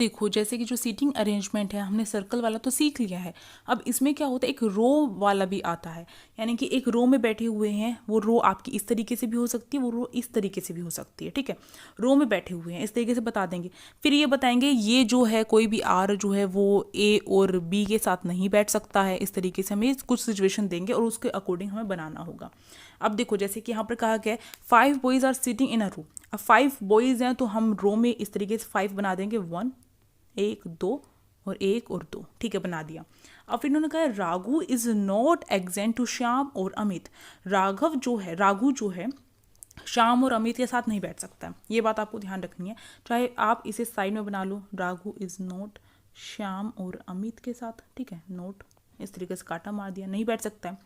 देखो जैसे कि जो सीटिंग अरेंजमेंट है हमने सर्कल वाला तो सीख लिया है। अब इसमें क्या होता है, एक रो वाला भी आता है, यानी कि एक रो में बैठे हुए हैं, वो रो आपकी इस तरीके से भी हो सकती है, वो रो इस तरीके से भी हो सकती है। ठीक है, रो में बैठे हुए हैं इस तरीके से बता देंगे। फिर ये बताएंगे ये जो है कोई भी आर जो है वो ए और बी के साथ नहीं बैठ सकता है। इस तरीके से हमें कुछ सिचुएशन देंगे और उसके अकॉर्डिंग हमें बनाना होगा। अब देखो जैसे कि यहाँ पर कहा गया है 5 बॉयज आर सिटिंग इन अ रो। अब 5 बॉयज हैं तो हम रो में इस तरीके से 5 बना देंगे, 1 1 2 और 1 और 2। ठीक है, बना दिया। अब फिर इन्होंने कहा Raghu is not adjacent to Shyam और अमित। राघव जो है, राघु जो है श्याम और अमित के साथ नहीं बैठ सकता है। ये बात आपको ध्यान रखनी है, चाहे आप इसे साइड में बना लो, राघु इज नॉट श्याम और अमित के साथ। ठीक है, नोट इस तरीके से काटा मार दिया, नहीं बैठ सकता है।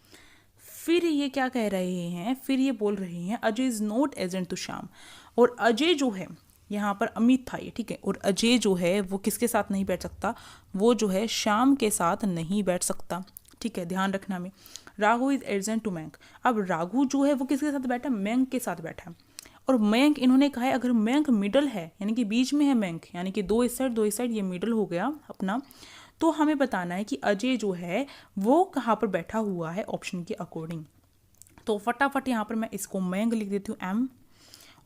फिर ये क्या कह रहे हैं, फिर ये बोल रहे हैं Ajay is not adjacent to Shyam. और अजय जो है, यहाँ पर अमित था ये, ठीक है, और अजय जो है वो किसके साथ नहीं बैठ सकता, वो जो है श्याम के साथ नहीं बैठ सकता। ठीक है, ध्यान रखना में। Raghu is adjacent to Mayank. अब राघु जो है वो किसके साथ बैठा, मयंक के साथ बैठा है। और मयंक इन्होंने कहा है अगर मयंक मिडल है, यानी कि बीच में है मयंक, यानी कि दो इस साइड ये मिडल हो गया अपना, तो हमें बताना है कि अजय जो है वो कहाँ पर बैठा हुआ है ऑप्शन के अकॉर्डिंग। तो फटाफट यहाँ पर मैं इसको मयंक लिख देती हूँ एम,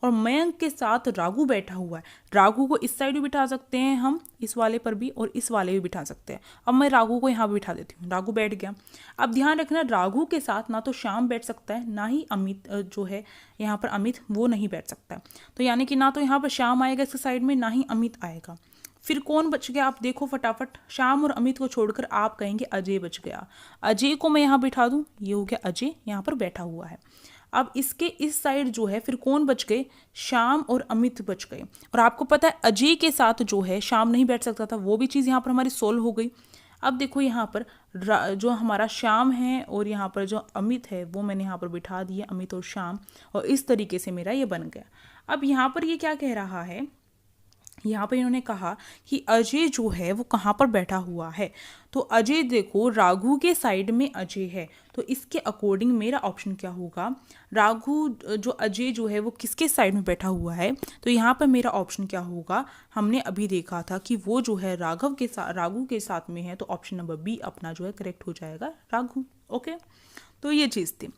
और मयंक के साथ राघु बैठा हुआ है। राघु को इस साइड भी बिठा सकते हैं हम, इस वाले पर भी, और इस वाले भी बिठा सकते हैं। अब मैं राघु को यहाँ पर बिठा देती हूँ, राघु बैठ गया। अब ध्यान रखना राघु के साथ ना तो श्याम बैठ सकता है, ना ही अमित जो है यहाँ पर अमित वो नहीं बैठ सकता है। तो यानी कि ना तो यहाँ पर श्याम आएगा इसके साइड में, ना ही अमित आएगा। फिर कौन बच गया, आप देखो फटाफट, श्याम और अमित को छोड़कर आप कहेंगे अजय बच गया। अजय को मैं यहाँ बिठा दूँ, ये हो गया अजय यहाँ पर बैठा हुआ है। अब इसके इस साइड जो है फिर कौन बच गए, श्याम और अमित बच गए। और आपको पता है अजय के साथ जो है श्याम नहीं बैठ सकता था, वो भी चीज़ यहाँ पर हमारी सोल्व हो गई। अब देखो यहाँ पर जो हमारा श्याम है और यहाँ पर जो अमित है वो मैंने यहाँ पर बिठा दिया, अमित और श्याम, और इस तरीके से मेरा ये बन गया। अब यहाँ पर ये क्या कह रहा है, यहाँ पर इन्होंने कहा कि अजय जो है वो कहाँ पर बैठा हुआ है। तो अजय देखो राघु के साइड में अजय है, तो इसके अकॉर्डिंग मेरा ऑप्शन क्या होगा, राघु जो अजय जो है वो किसके साइड में बैठा हुआ है, तो यहाँ पर मेरा ऑप्शन क्या होगा, हमने अभी देखा था कि वो जो है राघव के साथ, राघु के साथ में है, तो ऑप्शन नंबर बी अपना जो है करेक्ट हो जाएगा, राघु। ओके, तो ये चीज़ थी।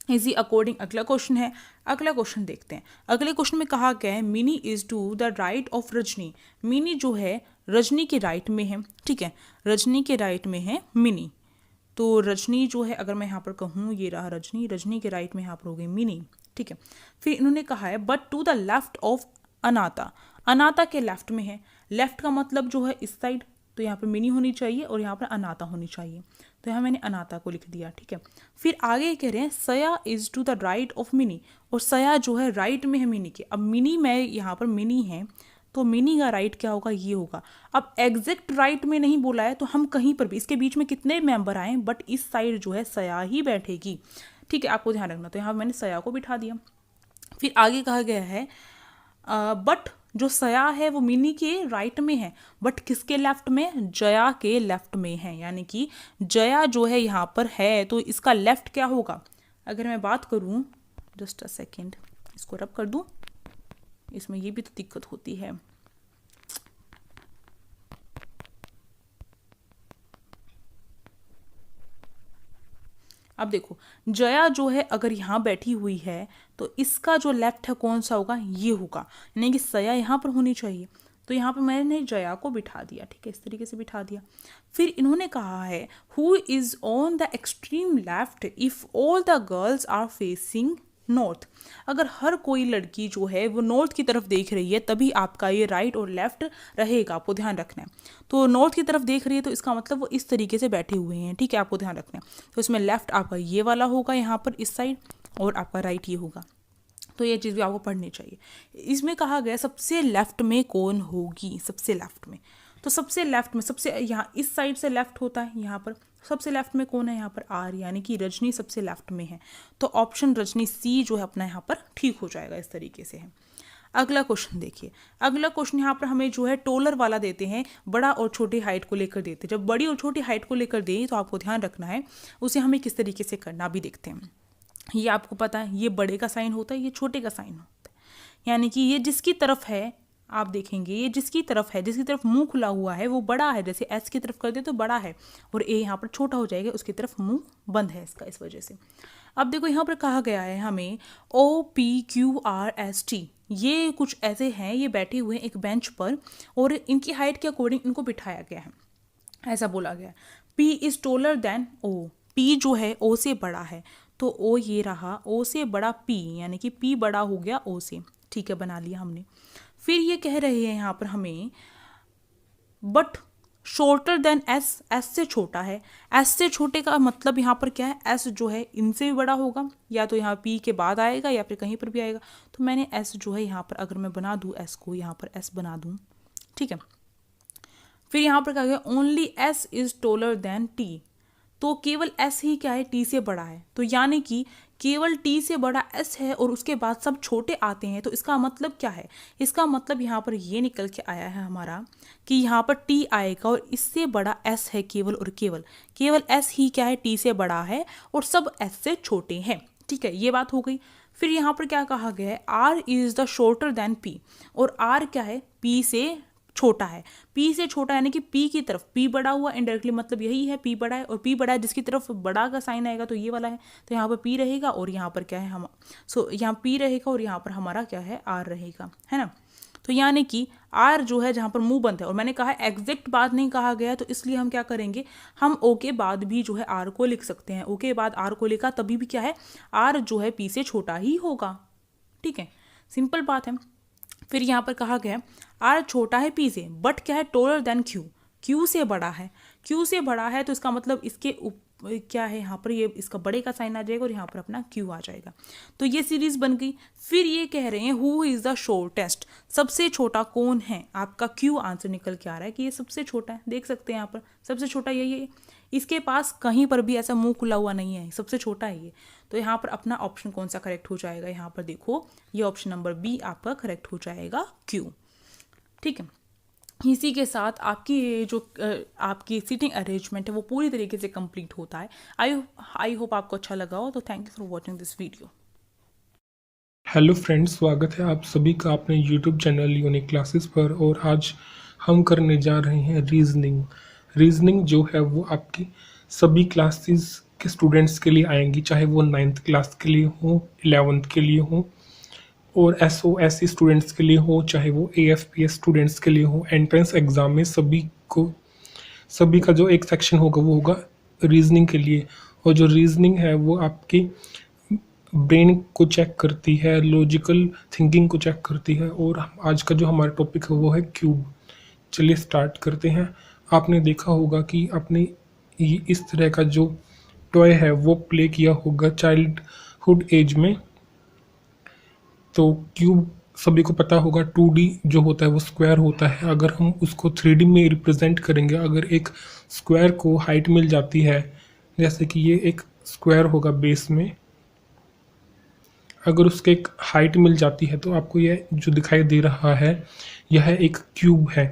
इसी अकॉर्डिंग अगला क्वेश्चन है, अगला क्वेश्चन देखते हैं। अगले क्वेश्चन में कहा गया है Mini is to the right of Rajni. Mini जो है रजनी के राइट में है। ठीक है, रजनी के राइट में है मिनी। तो रजनी जो है अगर मैं यहाँ पर कहूँ, ये रहा रजनी, रजनी के राइट में यहाँ पर हो गई मिनी। ठीक है, फिर इन्होंने कहा है but to the left of अनाता। अनाता के लेफ्ट में है, लेफ्ट का मतलब जो है इस साइड, तो यहाँ पर मिनी होनी चाहिए और यहाँ पर अनाता होनी चाहिए, तो यहाँ मैंने अनाता को लिख दिया। ठीक है, फिर आगे कह रहे हैं Saya is to the right of Mini, और सया जो है राइट में है मिनी के। अब मिनी में यहाँ पर मिनी है, तो मिनी का राइट क्या होगा, ये होगा। अब एग्जैक्ट राइट में नहीं बोला है, तो हम कहीं पर भी, इसके बीच में कितने मेंबर आए, बट इस साइड जो है सया ही बैठेगी। ठीक है, आपको ध्यान रखना, तो यहाँ मैंने सया को बिठा दिया। फिर आगे कहा गया है बट जो सया है वो मिनी के राइट में है, बट किसके लेफ्ट में, जया के लेफ्ट में है, यानी कि जया जो है यहाँ पर है, तो इसका लेफ्ट क्या होगा। अगर मैं बात करूँ, जस्ट अ सेकेंड, इसको रब कर दूँ, इसमें ये भी तो दिक्कत होती है। अब देखो जया जो है अगर यहाँ बैठी हुई है, तो इसका जो लेफ्ट है कौन सा होगा, ये होगा, यानी कि सया यहाँ पर होनी चाहिए। तो यहाँ पर मैंने जया को बिठा दिया। ठीक है, इस तरीके से बिठा दिया। फिर इन्होंने कहा है who is on the extreme left if all the girls are facing north. अगर हर कोई लड़की जो है वो नॉर्थ की तरफ देख रही है, तभी आपका ये राइट और लेफ्ट रहेगा, आपको ध्यान रखना है। तो नॉर्थ की तरफ देख रही है, तो इसका मतलब वो इस तरीके से बैठे हुए हैं। ठीक है, आपको ध्यान रखना है। तो इसमें लेफ्ट आपका ये वाला होगा यहाँ पर इस साइड, और आपका राइट ये होगा। तो ये चीज़ भी आपको पढ़नी चाहिए। इसमें कहा गया सबसे लेफ्ट में कौन होगी, सबसे लेफ्ट में, तो सबसे लेफ्ट में, सबसे यहाँ इस साइड से लेफ्ट होता है, यहाँ पर सबसे लेफ्ट में कौन है, यहाँ पर आर, यानी कि रजनी सबसे लेफ्ट में है। तो ऑप्शन रजनी सी जो है अपना यहाँ पर ठीक हो जाएगा, इस तरीके से है। अगला क्वेश्चन देखिए, अगला क्वेश्चन यहाँ पर हमें जो है टोलर वाला देते हैं, बड़ा और छोटी हाइट को लेकर देते हैं। जब बड़ी और छोटी हाइट को लेकर दें तो आपको ध्यान रखना है उसे हमें किस तरीके से करना भी देखते हैं। ये आपको पता है, ये बड़े का साइन होता है, ये छोटे का साइन होता है, यानी कि ये जिसकी तरफ है आप देखेंगे ये जिसकी तरफ मुंह खुला हुआ है वो बड़ा है, जैसे एस की तरफ कर दे तो बड़ा है और ए यहाँ पर छोटा हो जाएगा, उसकी तरफ मुंह बंद है इसका, इस वजह से। अब देखो यहाँ पर कहा गया है हमें OPQRST, ये कुछ ऐसे हैं, ये बैठे हुए हैं एक बेंच पर और इनकी हाइट के अकॉर्डिंग इनको बिठाया गया है। ऐसा बोला गया P is taller than O, P जो है O से बड़ा है, तो O ये रहा, O से बड़ा P, यानी कि P बड़ा हो गया O से। ठीक है, बना लिया हमने। फिर ये कह रहे हैं यहाँ पर हमें but shorter than S, S से छोटा है। एस से छोटे का मतलब यहाँ पर क्या है, एस जो है इनसे भी बड़ा होगा, या तो यहाँ पी के बाद आएगा या फिर कहीं पर भी आएगा। तो मैंने एस जो है यहाँ पर अगर मैं बना दूँ, एस को यहाँ पर एस बना दूँ, ठीक है। फिर यहाँ पर कहा गया only S is taller than T, तो केवल एस ही क्या है, टी से बड़ा है। तो यानी कि केवल टी से बड़ा एस है और उसके बाद सब छोटे आते हैं, तो इसका मतलब क्या है, इसका मतलब यहाँ पर ये निकल के आया है हमारा कि यहाँ पर टी आएगा और इससे बड़ा एस है केवल और केवल एस ही क्या है, टी से बड़ा है और सब एस से छोटे हैं। ठीक है, ये बात हो गई। फिर यहाँ पर क्या कहा गया है, R is the shorter than P, और आर क्या है, पी से छोटा है। पी से छोटा यानी कि पी की तरफ, पी बड़ा हुआ इनडायरेक्टली मतलब यही है, पी बड़ा है, और पी बड़ा है जिसकी तरफ बड़ा का साइन आएगा तो ये वाला है, तो यहाँ पर पी रहेगा और यहाँ पर क्या है हम, यहाँ पी रहेगा और यहाँ पर हमारा क्या है, आर रहेगा, है ना। तो यानी कि आर जो है जहाँ पर मुंह बंद है, और मैंने कहा एग्जैक्ट बात नहीं कहा गया, तो इसलिए हम क्या करेंगे, हम ओ के बाद भी जो है आर को लिख सकते हैं। ओ के बाद आर को लिखा तभी भी क्या है, आर जो है पी से छोटा ही होगा। ठीक है, सिंपल बात है। फिर यहाँ पर कहा गया आर छोटा है पी से, बट क्या है, टोलर देन क्यू, क्यू से बड़ा है। क्यू से बड़ा है तो इसका मतलब इसके क्या है, यहाँ पर ये इसका बड़े का साइन आ जाएगा और यहाँ पर अपना क्यू आ जाएगा। तो ये सीरीज बन गई। फिर ये कह रहे हैं हु इज द शॉर्टेस्ट, सबसे छोटा कौन है, आपका क्यू आंसर निकल के आ रहा है कि ये सबसे छोटा है। देख सकते हैं यहाँ पर सबसे छोटा यही है, इसके पास कहीं पर भी ऐसा मुंह खुला हुआ नहीं है, सबसे छोटा है ये। तो यहाँ पर अपना ऑप्शन कौन सा करेक्ट हो जाएगा, यहाँ पर देखो ये ऑप्शन नंबर बी आपका करेक्ट हो जाएगा, क्यू। ठीक है, इसी के साथ आपकी ये जो आपकी सीटिंग अरेंजमेंट है वो पूरी तरीके से कंप्लीट होता है। आई होप आपको अच्छा लगा हो, तो thank you for watching this video. Hello friends, स्वागत है आप सभी का अपने यूट्यूब चैनल यूनिक क्लासेस पर। और आज हम करने जा रहे हैं रीजनिंग जो है वो आपकी सभी क्लासेस के स्टूडेंट्स के लिए आएंगी, चाहे वो 9th क्लास के लिए हो, 11th के लिए हो और SOSC स्टूडेंट्स के लिए हो, चाहे वो AFPS स्टूडेंट्स के लिए हो। एंट्रेंस एग्ज़ाम में सभी का जो एक सेक्शन होगा वो होगा रीजनिंग के लिए। और जो रीजनिंग है वो आपकी ब्रेन को चेक करती है, लॉजिकल थिंकिंग को चेक करती है। और आज का जो हमारा टॉपिक है वो है क्यूब। चलिए स्टार्ट करते हैं। आपने देखा होगा कि आपने इस तरह का जो टॉय है वो प्ले किया होगा चाइल्डहुड एज में। तो क्यूब सभी को पता होगा 2D जो होता है वो स्क्वायर होता है। अगर हम उसको 3D में रिप्रेजेंट करेंगे, अगर एक स्क्वायर को हाइट मिल जाती है, जैसे कि ये एक स्क्वायर होगा बेस में, अगर उसके एक हाइट मिल जाती है तो आपको यह जो दिखाई दे रहा है यह एक क्यूब है।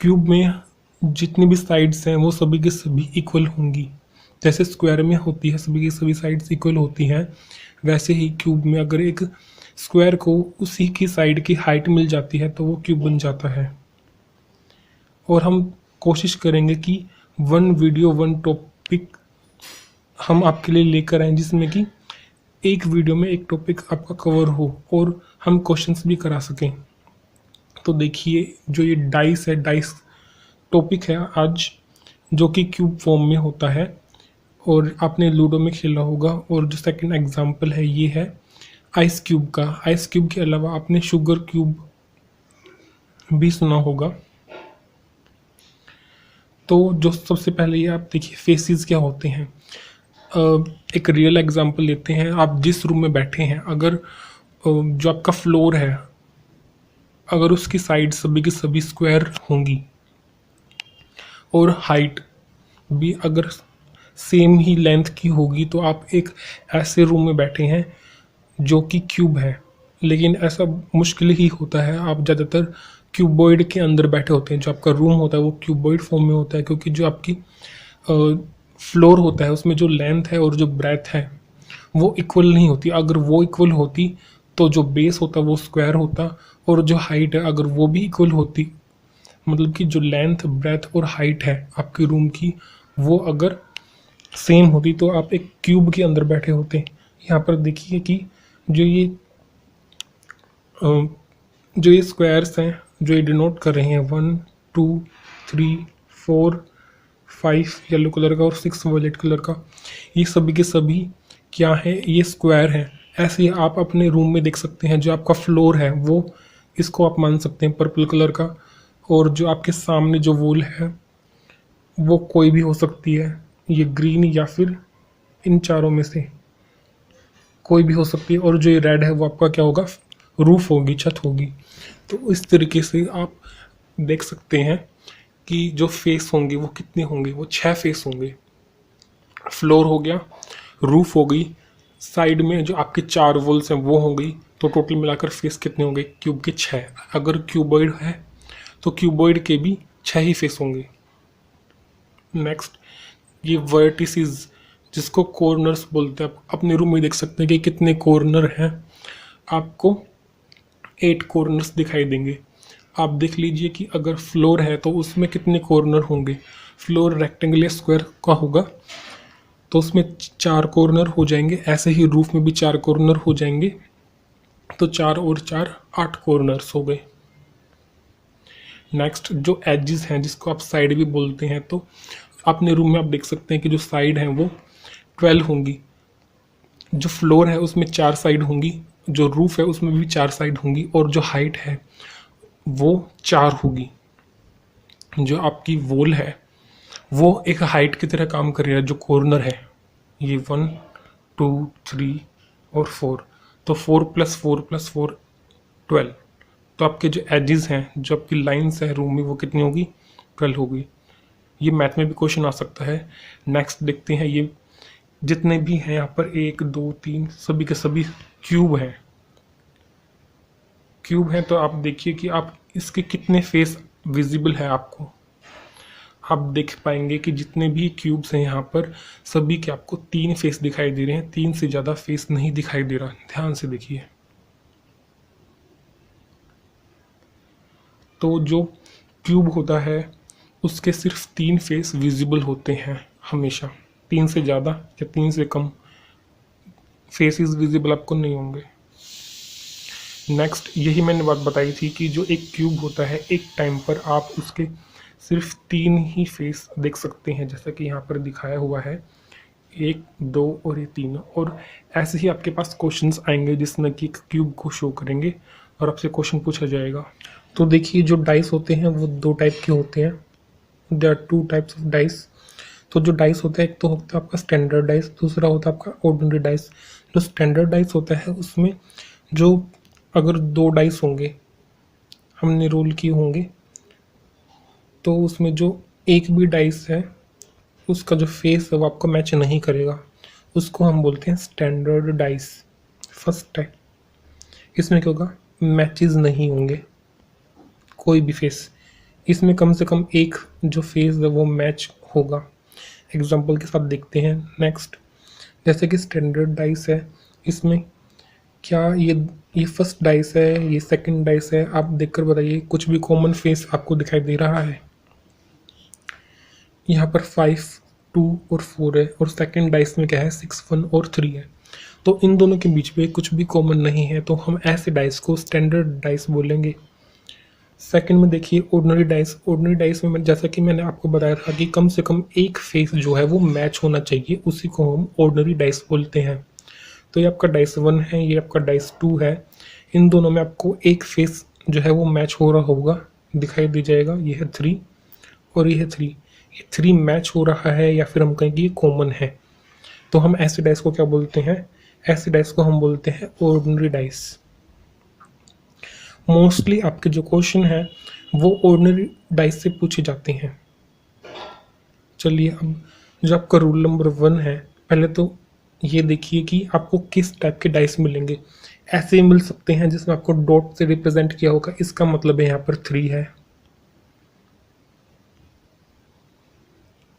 क्यूब में जितनी भी साइड्स हैं वो सभी की सभी इक्वल होंगी। जैसे स्क्वायर में होती है सभी की सभी साइड्स इक्वल होती हैं, वैसे ही क्यूब में अगर एक स्क्वायर को उसी की साइड की हाइट मिल जाती है तो वो क्यूब बन जाता है। और हम कोशिश करेंगे कि 1 वीडियो 1 टॉपिक हम आपके लिए लेकर आएँ, जिसमें कि एक वीडियो में एक टॉपिक आपका कवर हो और हम क्वेश्चंस भी करा सकें। तो देखिए जो ये डाइस टॉपिक है आज, जो कि क्यूब फॉर्म में होता है और आपने लूडो में खेला होगा। और जो सेकंड एग्जांपल है ये है आइस क्यूब का। आइस क्यूब के अलावा आपने शुगर क्यूब भी सुना होगा। तो जो सबसे पहले ये आप देखिए फेसेस क्या होते हैं। एक रियल एग्जांपल लेते हैं। आप जिस रूम में बैठे हैं, अगर जो आपका फ्लोर है अगर उसकी साइड सभी की सभी स्क्वायर होंगी और हाइट भी अगर सेम ही लेंथ की होगी, तो आप एक ऐसे रूम में बैठे हैं जो कि क्यूब है। लेकिन ऐसा मुश्किल ही होता है, आप ज़्यादातर क्यूबॉइड के अंदर बैठे होते हैं। जो आपका रूम होता है वो क्यूबॉइड फॉर्म में होता है, क्योंकि जो आपकी फ्लोर होता है उसमें जो लेंथ है और जो ब्रेथ है वो इक्वल नहीं होती। अगर वो इक्वल होती तो जो बेस होता वो स्क्वायर होता और जो हाइट है अगर वो भी इक्वल होती, मतलब कि जो लेंथ ब्रेथ और हाइट है आपके रूम की वो अगर सेम होती तो आप एक क्यूब के अंदर बैठे होते। यहाँ पर देखिए कि जो ये जो ये स्क्वायर्स हैं जो ये डिनोट कर रहे हैं 1 2 3 4 5 येलो कलर का और 6 वायलेट कलर का, ये सभी के सभी क्या है, ये स्क्वायर है। ऐसे ही आप अपने रूम में देख सकते हैं, जो आपका फ्लोर है वो इसको आप मान सकते हैं पर्पल कलर का, और जो आपके सामने जो वॉल है वो कोई भी हो सकती है, ये ग्रीन या फिर इन चारों में से कोई भी हो सकती है, और जो ये रेड है वो आपका क्या होगा, रूफ होगी, छत होगी। तो इस तरीके से आप देख सकते हैं कि जो फेस होंगे वो कितने होंगे, वो 6 फेस होंगे। फ्लोर हो गया, रूफ हो गई, साइड में जो आपके 4 वॉल्स हैं वो हो गई, तो टोटल मिलाकर फेस कितने होंगे क्यूब के 6। अगर क्यूबॉइड है तो क्यूबॉइड के भी 6 ही फेस होंगे। नेक्स्ट, ये वर्टिसेस जिसको कॉर्नर्स बोलते हैं, आप अपने रूम में देख सकते हैं कि कितने कॉर्नर हैं। आपको 8 कॉर्नर्स दिखाई देंगे। आप देख लीजिए कि अगर फ्लोर है तो उसमें कितने कॉर्नर होंगे। फ्लोर रेक्टेंगल या स्क्वायर का होगा तो उसमें 4 कॉर्नर हो जाएंगे। ऐसे ही रूफ में भी 4 कॉर्नर हो जाएंगे, तो 4 और 4 8 कॉर्नर्स हो गए। नेक्स्ट, जो एजेस हैं जिसको आप साइड भी बोलते हैं, तो अपने रूम में आप देख सकते हैं कि जो साइड हैं वो 12 होंगी। जो फ्लोर है उसमें 4 साइड होंगी, जो रूफ है उसमें भी 4 साइड होंगी, और जो हाइट है वो 4 होगी। जो आपकी वॉल है वो एक हाइट की तरह काम कर रही है। जो कॉर्नर है ये 1 2 3 और 4, तो 4 + 4 + 4 12। तो आपके जो एजेस हैं, जो आपकी लाइंस है रूम में, वो कितनी होगी, 12 होगी। ये मैथ में भी क्वेश्चन आ सकता है। नेक्स्ट देखते हैं, ये जितने भी हैं यहाँ पर 1 2 3 सभी के सभी क्यूब हैं। क्यूब है तो आप देखिए कि आप इसके कितने फेस विजिबल है आपको। आप देख पाएंगे कि जितने भी क्यूब्स हैं यहाँ पर सभी के आपको 3 फेस दिखाई दे रहे हैं, 3 से ज़्यादा फेस नहीं दिखाई दे रहा। ध्यान से देखिए। तो जो क्यूब होता है उसके सिर्फ 3 फेस विजिबल होते हैं हमेशा। 3 से ज़्यादा या 3 से कम फेसेस विजिबल आपको नहीं होंगे। नेक्स्ट, यही मैंने बात बताई थी कि जो एक क्यूब होता है एक टाइम पर आप उसके सिर्फ 3 ही फेस देख सकते हैं, जैसा कि यहाँ पर दिखाया हुआ है 1 2 और ये 3। और ऐसे ही आपके पास क्वेश्चंस आएंगे जिसमें कि एक क्यूब को शो करेंगे और आपसे क्वेश्चन पूछा जाएगा। तो देखिए, जो डाइस होते हैं वो 2 टाइप के होते हैं। There are 2 types of dice. तो जो डाइस होता है, एक तो होता है आपका स्टैंडर्ड डाइस, दूसरा होता है आपका ऑर्डिनरी डाइस। जो स्टैंडर्ड डाइस होता है उसमें जो अगर 2 डाइस होंगे, हमने रोल किए होंगे, तो उसमें जो एक भी डाइस है उसका जो फेस है वो आपको मैच नहीं करेगा, उसको हम बोलते हैं स्टैंडर्ड डाइस। फर्स्ट टाइप, इसमें क्या होगा, मैचेस नहीं होंगे कोई भी फेस। इसमें कम से कम एक जो फेस है वो मैच होगा। एग्जांपल के साथ देखते हैं। नेक्स्ट, जैसे कि स्टैंडर्ड डाइस है, इसमें क्या ये फर्स्ट डाइस है, ये सेकंड डाइस है, आप देखकर बताइए कुछ भी कॉमन फेस आपको दिखाई दे रहा है। यहाँ पर 5 2 और 4 है, और सेकंड डाइस में क्या है 6 1 और 3 है। तो इन दोनों के बीच में कुछ भी कॉमन नहीं है, तो हम ऐसे डाइस को स्टैंडर्ड डाइस बोलेंगे। सेकंड में देखिए ऑर्डिनरी डाइस। ऑर्डिनरी डाइस में जैसा कि मैंने आपको बताया था कि कम से कम एक फेस जो है वो मैच होना चाहिए, उसी को हम ऑर्डिनरी डाइस बोलते हैं। तो ये आपका डाइस 1 है, ये आपका डाइस 2 है। इन दोनों में आपको एक फेस जो है वो मैच हो रहा होगा, दिखाई दे जाएगा। ये है 3 और ये है 3। ये 3 मैच हो रहा है, या फिर हम कहेंगे ये कॉमन है। तो हम ऐसे डाइस को क्या बोलते हैं, ऐसे डाइस को हम बोलते हैं ऑर्डिनरी डाइस। मोस्टली आपके जो क्वेश्चन है वो ऑर्डिनरी डाइस से पूछे जाते हैं। चलिए, अब जो आपका रूल नंबर 1 है, पहले तो ये देखिए कि आपको किस टाइप के डाइस मिलेंगे। ऐसे मिल सकते हैं जिसमें आपको डॉट से रिप्रेजेंट किया होगा, इसका मतलब है यहाँ पर 3 है,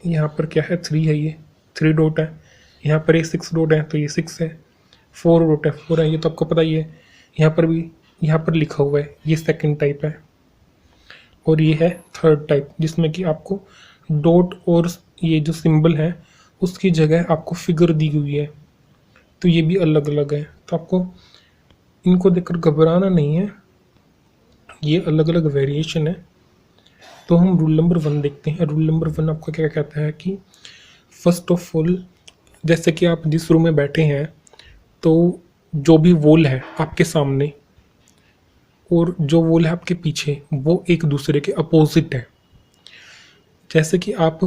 यहाँ पर क्या है 3 है, ये 3 डॉट है। यहाँ पर ये 6 डॉट है तो ये 6 है। 4 डॉट है 4 है, ये तो आपको पता ही है। यहाँ पर भी यहाँ पर लिखा हुआ है, ये सेकंड टाइप है। और ये है थर्ड टाइप, जिसमें कि आपको डॉट और ये जो सिंबल है उसकी जगह आपको फिगर दी हुई है। तो ये भी अलग अलग है, तो आपको इनको देखकर घबराना नहीं है, ये अलग अलग वेरिएशन है। तो हम रूल नंबर 1 देखते हैं। रूल नंबर 1 आपको क्या कहता है कि फर्स्ट ऑफ ऑल, जैसे कि आप जिस रूम में बैठे हैं, तो जो भी वॉल है आपके सामने और जो वॉल है आपके पीछे, वो एक दूसरे के अपोजिट है। जैसे कि आप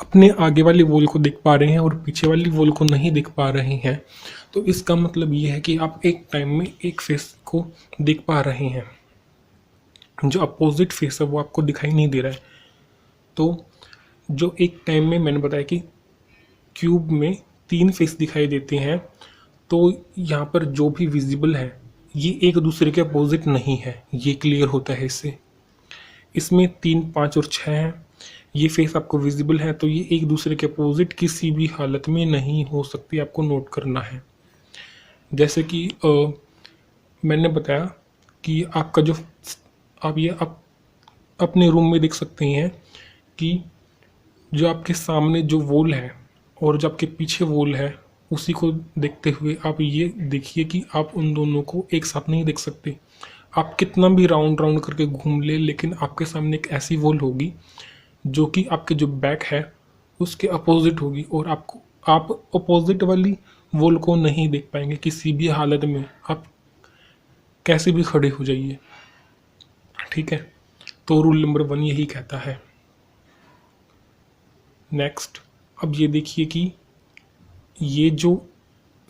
अपने आगे वाली वॉल को देख पा रहे हैं और पीछे वाली वॉल को नहीं देख पा रहे हैं, तो इसका मतलब ये है कि आप एक टाइम में एक फेस को देख पा रहे हैं। जो अपोजिट फेस है वो आपको दिखाई नहीं दे रहा है। तो जो एक टाइम में मैंने बताया कि क्यूब में 3 फेस दिखाई देते हैं, तो यहाँ पर जो भी विजिबल है ये एक दूसरे के अपोजिट नहीं है, ये क्लियर होता है इससे। इसमें 3, 5 और 6 हैं, ये फेस आपको विजिबल है, तो ये एक दूसरे के अपोजिट किसी भी हालत में नहीं हो सकती, आपको नोट करना है। जैसे कि मैंने बताया कि आपका जो आप अपने रूम में देख सकते हैं कि जो आपके सामने जो वॉल है और जो आपके पीछे वॉल है, उसी को देखते हुए आप ये देखिए कि आप उन दोनों को एक साथ नहीं देख सकते। आप कितना भी राउंड राउंड करके घूम ले, लेकिन आपके सामने एक ऐसी वॉल होगी जो कि आपके जो बैक है उसके अपोजिट होगी, और आप अपोजिट वाली वॉल को नहीं देख पाएंगे किसी भी हालत में, आप कैसे भी खड़े हो जाइए। ठीक है, तो रूल नंबर 1 यही कहता है। नेक्स्ट, अब ये देखिए कि ये जो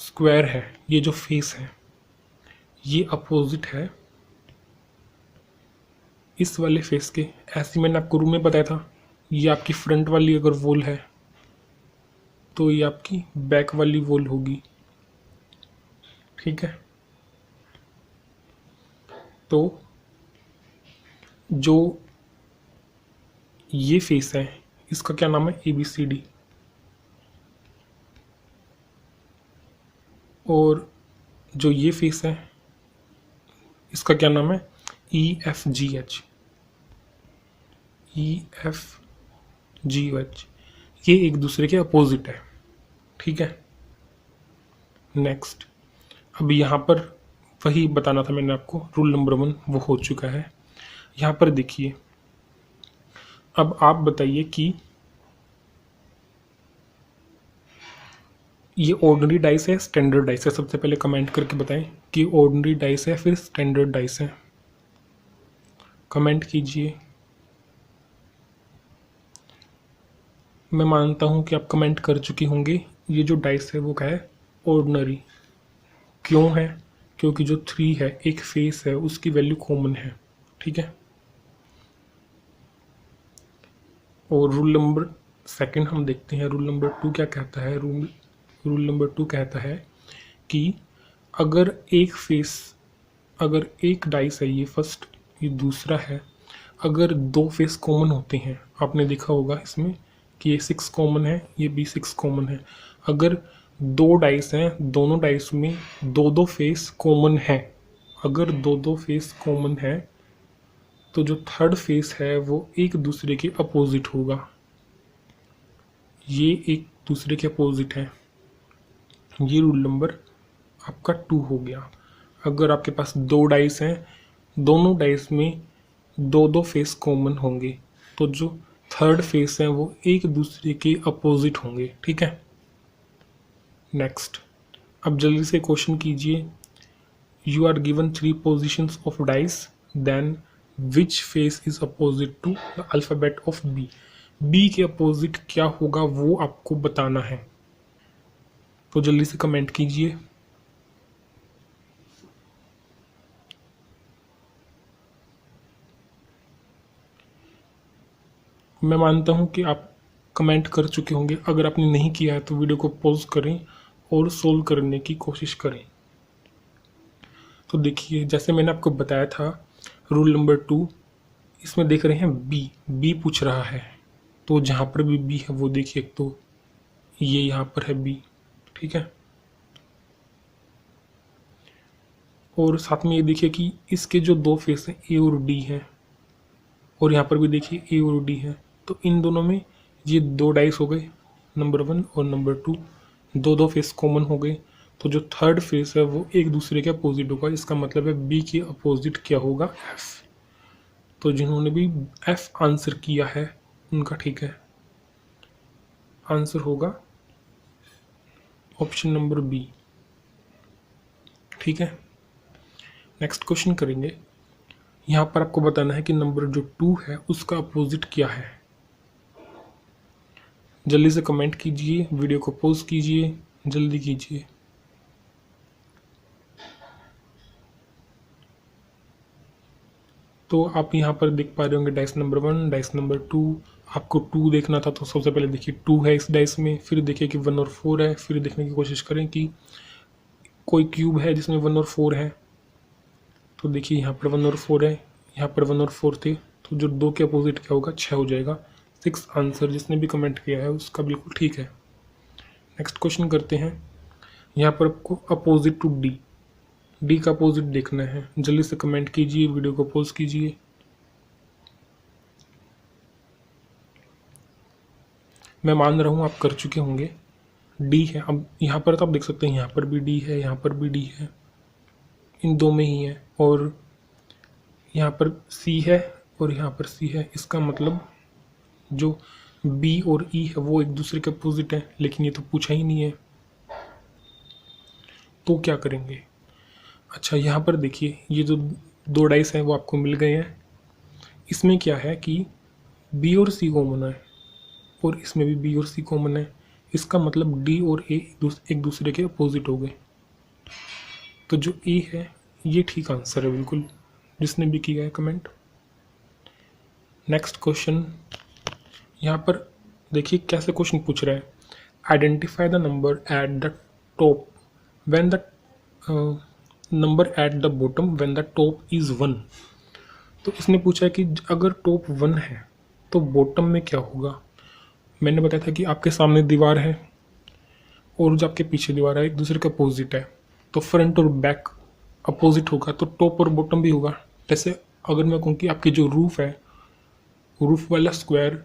स्क्वायर है, ये जो फेस है, ये अपोजिट है इस वाले फेस के। ऐसे मैंने आपको रूम में बताया था, ये आपकी फ्रंट वाली अगर वॉल है तो ये आपकी बैक वाली वॉल होगी। ठीक है, तो जो ये फेस है इसका क्या नाम है, ABCD। और जो ये फेस है इसका क्या नाम है, EFGH। EFGH, ये एक दूसरे के अपोजिट है। ठीक है, नेक्स्ट, अब यहाँ पर वही बताना था मैंने आपको, रूल नंबर 1 वो हो चुका है। यहाँ पर देखिए, अब आप बताइए कि ये ऑर्डिनरी डाइस है, स्टैंडर्ड डाइस है। सबसे पहले कमेंट करके बताएं कि ऑर्डिनरी डाइस है फिर स्टैंडर्ड डाइस है। कमेंट कीजिए। मैं मानता हूँ कि आप कमेंट कर चुके होंगे। ये जो डाइस है वो क्या है, ऑर्डिनरी। क्यों है, क्योंकि जो 3 है, एक फेस है, उसकी वैल्यू कॉमन है। ठीक है, और रूल नंबर 2 हम देखते हैं। रूल नंबर 2 क्या कहता है, रूल नंबर 2 कहता है कि अगर अगर एक डाइस है, ये फर्स्ट, ये दूसरा है, अगर 2 फेस कॉमन होते हैं, आपने देखा होगा इसमें कि ये 6 कॉमन है, ये भी 6 कॉमन है। अगर 2 डाइस हैं, दोनों डाइस में 2-2 फेस कॉमन है, अगर 2-2 फेस कॉमन है, तो जो थर्ड फेस है वो एक दूसरे के अपोजिट होगा। ये एक दूसरे के अपोजिट है। ये रूल नंबर आपका 2 हो गया। अगर आपके पास 2 डाइस हैं, दोनों डाइस में 2-2 फेस कॉमन होंगे, तो जो थर्ड फेस है वो एक दूसरे के अपोजिट होंगे। ठीक है, नेक्स्ट, अब जल्दी से क्वेश्चन कीजिए। You are given 3 positions of dice, then which face is opposite to the alphabet of B. B के अपोजिट क्या होगा वो आपको बताना है, तो जल्दी से कमेंट कीजिए। मैं मानता हूं कि आप कमेंट कर चुके होंगे। अगर आपने नहीं किया है तो वीडियो को पॉज करें और सोल्व करने की कोशिश करें। तो देखिए, जैसे मैंने आपको बताया था, रूल नंबर 2, इसमें देख रहे हैं बी पूछ रहा है, तो जहाँ पर भी बी है वो देखिए, तो ये यहाँ पर है बी। ठीक है, और साथ में ये देखिए कि इसके जो दो फेस हैं ए और डी हैं, और यहाँ पर भी देखिए ए और डी है, तो इन दोनों में ये दो डाइस हो गए, नंबर 1 और नंबर 2, दो दो फेस कॉमन हो गए। तो जो थर्ड फेस है वो एक दूसरे के अपोजिट होगा। इसका मतलब है बी के अपोजिट क्या होगा, एफ। तो जिन्होंने भी एफ आंसर किया है उनका ठीक है, आंसर होगा ऑप्शन नंबर बी। ठीक है, नेक्स्ट क्वेश्चन करेंगे। यहाँ पर आपको बताना है कि नंबर जो 2 है उसका अपोजिट क्या है। जल्दी से कमेंट कीजिए, वीडियो को पॉज कीजिए, जल्दी कीजिए। तो आप यहाँ पर देख पा रहे होंगे डाइस नंबर 1, डाइस नंबर 2। आपको 2 देखना था तो सबसे पहले देखिए 2 है इस डाइस में, फिर देखिए कि 1 और 4 है, फिर देखने की कोशिश करें कि कोई क्यूब है जिसमें 1 और 4 है। तो देखिए यहाँ पर 1 और 4 है, यहाँ पर 1 और 4 थे, तो जो 2 के अपोजिट क्या होगा, 6 हो जाएगा। 6 आंसर जिसने भी कमेंट किया है उसका बिल्कुल ठीक है। नेक्स्ट क्वेश्चन करते हैं। यहाँ पर आपको अपोजिट टू डी, डी का अपोजिट देखना है। जल्दी से कमेंट कीजिए, वीडियो को पॉज कीजिए। मैं मान रहा हूँ आप कर चुके होंगे। डी है, अब यहाँ पर तो आप देख सकते हैं यहाँ पर भी डी है, यहाँ पर भी डी है, इन दो में ही है, और यहाँ पर सी है और यहाँ पर सी है। इसका मतलब जो बी और ई है वो एक दूसरे के अपोजिट है, लेकिन ये तो पूछा ही नहीं है, तो क्या करेंगे। अच्छा, यहाँ पर देखिए ये जो दो डाइस हैं वो आपको मिल गए हैं। इसमें क्या है कि बी और सी कॉमन है, और इसमें भी बी और सी कॉमन है। इसका मतलब डी और ए एक दूसरे के अपोजिट हो गए। तो जो ए है ये ठीक आंसर है बिल्कुल, जिसने भी किया है कमेंट। नेक्स्ट क्वेश्चन, यहाँ पर देखिए कैसे क्वेश्चन पूछ रहा है। Identify the number eight the top when the number at the bottom when the top is 1। तो इसने पूछा है कि अगर टॉप 1 है तो बॉटम में क्या होगा। मैंने बताया था कि आपके सामने दीवार है और जो आपके पीछे दीवार है एक दूसरे के अपोजिट है, तो फ्रंट और बैक अपोजिट होगा, तो टॉप और बॉटम भी होगा। जैसे अगर मैं कहूँ कि आपकी जो रूफ है, रूफ वाला स्क्वायर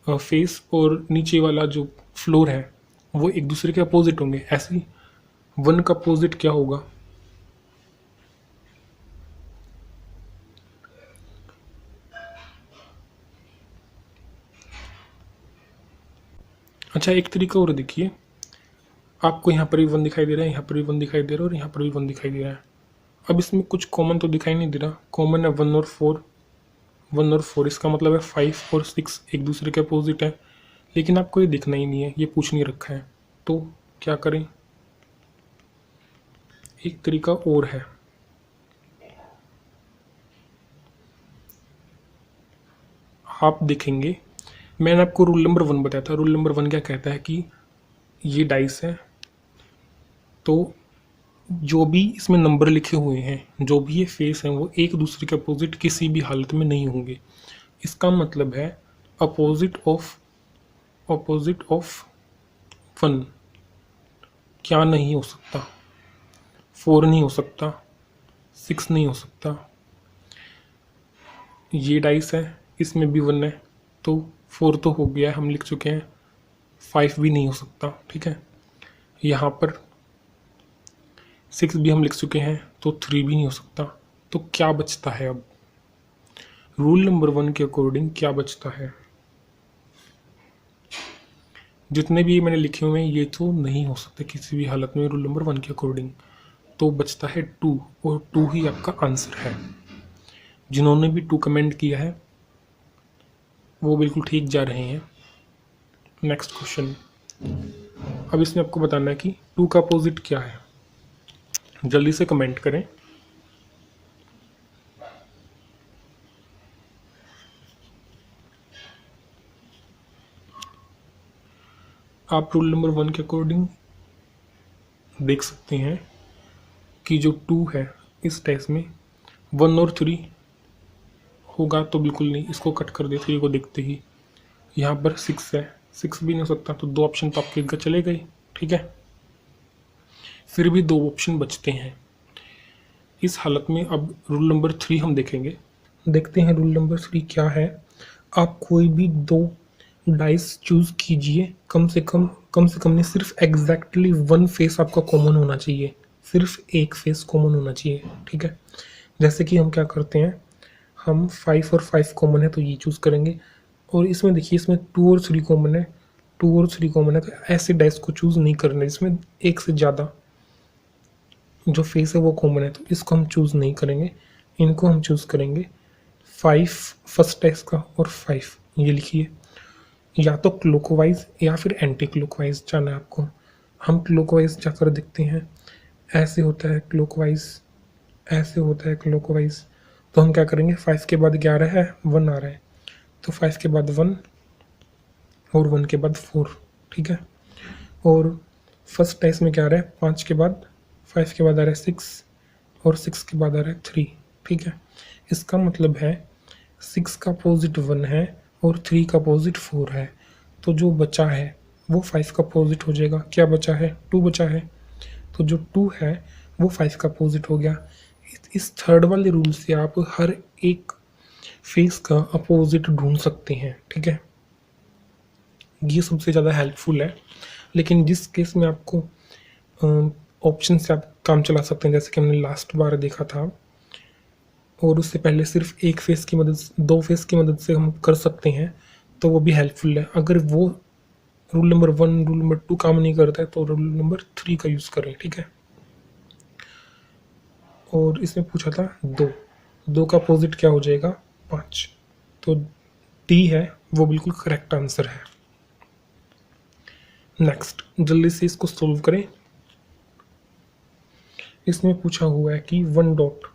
फेस और नीचे वाला जो फ्लोर है वो एक दूसरे के अपोजिट होंगे, ऐसे ही 1 का अपोजिट क्या होगा। अच्छा, एक तरीका और देखिए, आपको यहाँ पर भी 1 दिखाई दे रहा है, यहाँ पर भी 1 दिखाई दे रहा है, और यहाँ पर भी 1 दिखाई दे रहा है। अब इसमें कुछ कॉमन तो दिखाई नहीं दे रहा। कॉमन है 1 और 4, 1 और 4, इसका मतलब है 5 और 6 एक दूसरे के अपोजिट है, लेकिन आपको ये दिखना ही नहीं है, ये पूछ नहीं रखा है, तो क्या करें। एक तरीका और है, आप देखेंगे मैंने आपको रूल नंबर 1 बताया था। रूल नंबर 1 क्या कहता है कि ये डाइस है, तो जो भी इसमें नंबर लिखे हुए हैं, जो भी ये फेस हैं, वो एक दूसरे के अपोजिट किसी भी हालत में नहीं होंगे। इसका मतलब है अपोजिट ऑफ 1 क्या नहीं हो सकता, 4 नहीं हो सकता, 6 नहीं हो सकता। ये डाइस है, इसमें भी 1 है, तो 4 तो हो गया है, हम लिख चुके हैं। 5 भी नहीं हो सकता, ठीक है। यहाँ पर 6 भी हम लिख चुके हैं, तो 3 भी नहीं हो सकता। तो क्या बचता है अब रूल नंबर 1 के अकॉर्डिंग, क्या बचता है। जितने भी मैंने लिखे हुए हैं ये तो नहीं हो सकते किसी भी हालत में रूल नंबर 1 के अकॉर्डिंग। तो बचता है 2, और 2 ही आपका आंसर है। जिन्होंने भी 2 कमेंट किया है वो बिल्कुल ठीक जा रहे हैं। नेक्स्ट क्वेश्चन, अब इसमें आपको बताना है कि 2 का अपोजिट क्या है। जल्दी से कमेंट करें। आप रूल नंबर 1 के अकॉर्डिंग देख सकते हैं कि जो 2 है इस टेस्ट में 1 और 3 होगा, तो बिल्कुल नहीं, इसको कट कर दे 3 को देखते ही। यहाँ पर 6 है, 6 भी नहीं हो सकता, तो 2 ऑप्शन तो आपके इधर चले गए, ठीक है। फिर भी 2 ऑप्शन बचते हैं। इस हालत में अब रूल नंबर 3 हम देखेंगे। देखते हैं रूल नंबर 3 क्या है। आप कोई भी 2 डाइस चूज़ कीजिए, कम से कम नहीं, सिर्फ एग्जैक्टली 1 फेस आपका कॉमन होना चाहिए, सिर्फ एक फेस कॉमन होना चाहिए, ठीक है। जैसे कि हम क्या करते हैं, हम 5 और 5 कॉमन है तो ये चूज़ करेंगे, और इसमें देखिए इसमें 2 और 3 कॉमन है, 2 और 3 कॉमन है, तो ऐसे डाइस को चूज़ नहीं करना है जिसमें एक से ज़्यादा जो फेस है वो कॉमन है, तो इसको हम चूज़ नहीं करेंगे। इनको हम चूज़ करेंगे 5 फर्स्ट डाइस का और 5, ये लिखिए। या तो क्लॉकवाइज या फिर एंटी क्लॉकवाइज जाना है आपको। हम क्लॉकवाइज जाकर देखते हैं, ऐसे होता है क्लॉकवाइज, ऐसे होता है क्लॉकवाइज। तो हम क्या करेंगे, 5 के बाद 11 है, 1 आ रहा है, तो 5 के बाद 1 और 1 के बाद 4, ठीक है। और फर्स्ट डाइस में क्या आ रहा है, 5 के बाद 5 के बाद आ रहा है 6 और 6 के बाद आ रहा है 3, ठीक है। इसका मतलब है 6 का अपोजिट 1 है और 3 का अपोजिट 4 है, तो जो बचा है वो 5 का अपोजिट हो जाएगा। क्या बचा है, 2 बचा है, तो जो 2 है वो 5 का अपोजिट हो गया। इस थर्ड वाले रूल से आप हर एक फेस का अपोजिट ढूंढ सकते हैं, ठीक है। ये सबसे ज़्यादा हेल्पफुल है। लेकिन जिस केस में आपको ऑप्शन से आप काम चला सकते हैं, जैसे कि हमने लास्ट बार देखा था, और उससे पहले सिर्फ एक फेस की मदद, 2 फेस की मदद से हम कर सकते हैं, तो वो भी हेल्पफुल है। अगर वो रूल नंबर 1, रूल नंबर 2 काम नहीं करता है तो रूल नंबर 3 का यूज़ करें, ठीक है। और इसमें पूछा था 2 का अपोजिट क्या हो जाएगा, 5, तो डी है वो बिल्कुल करेक्ट आंसर है। नेक्स्ट, जल्दी से इसको सोल्व करें। इसमें पूछा हुआ है कि 1 डॉट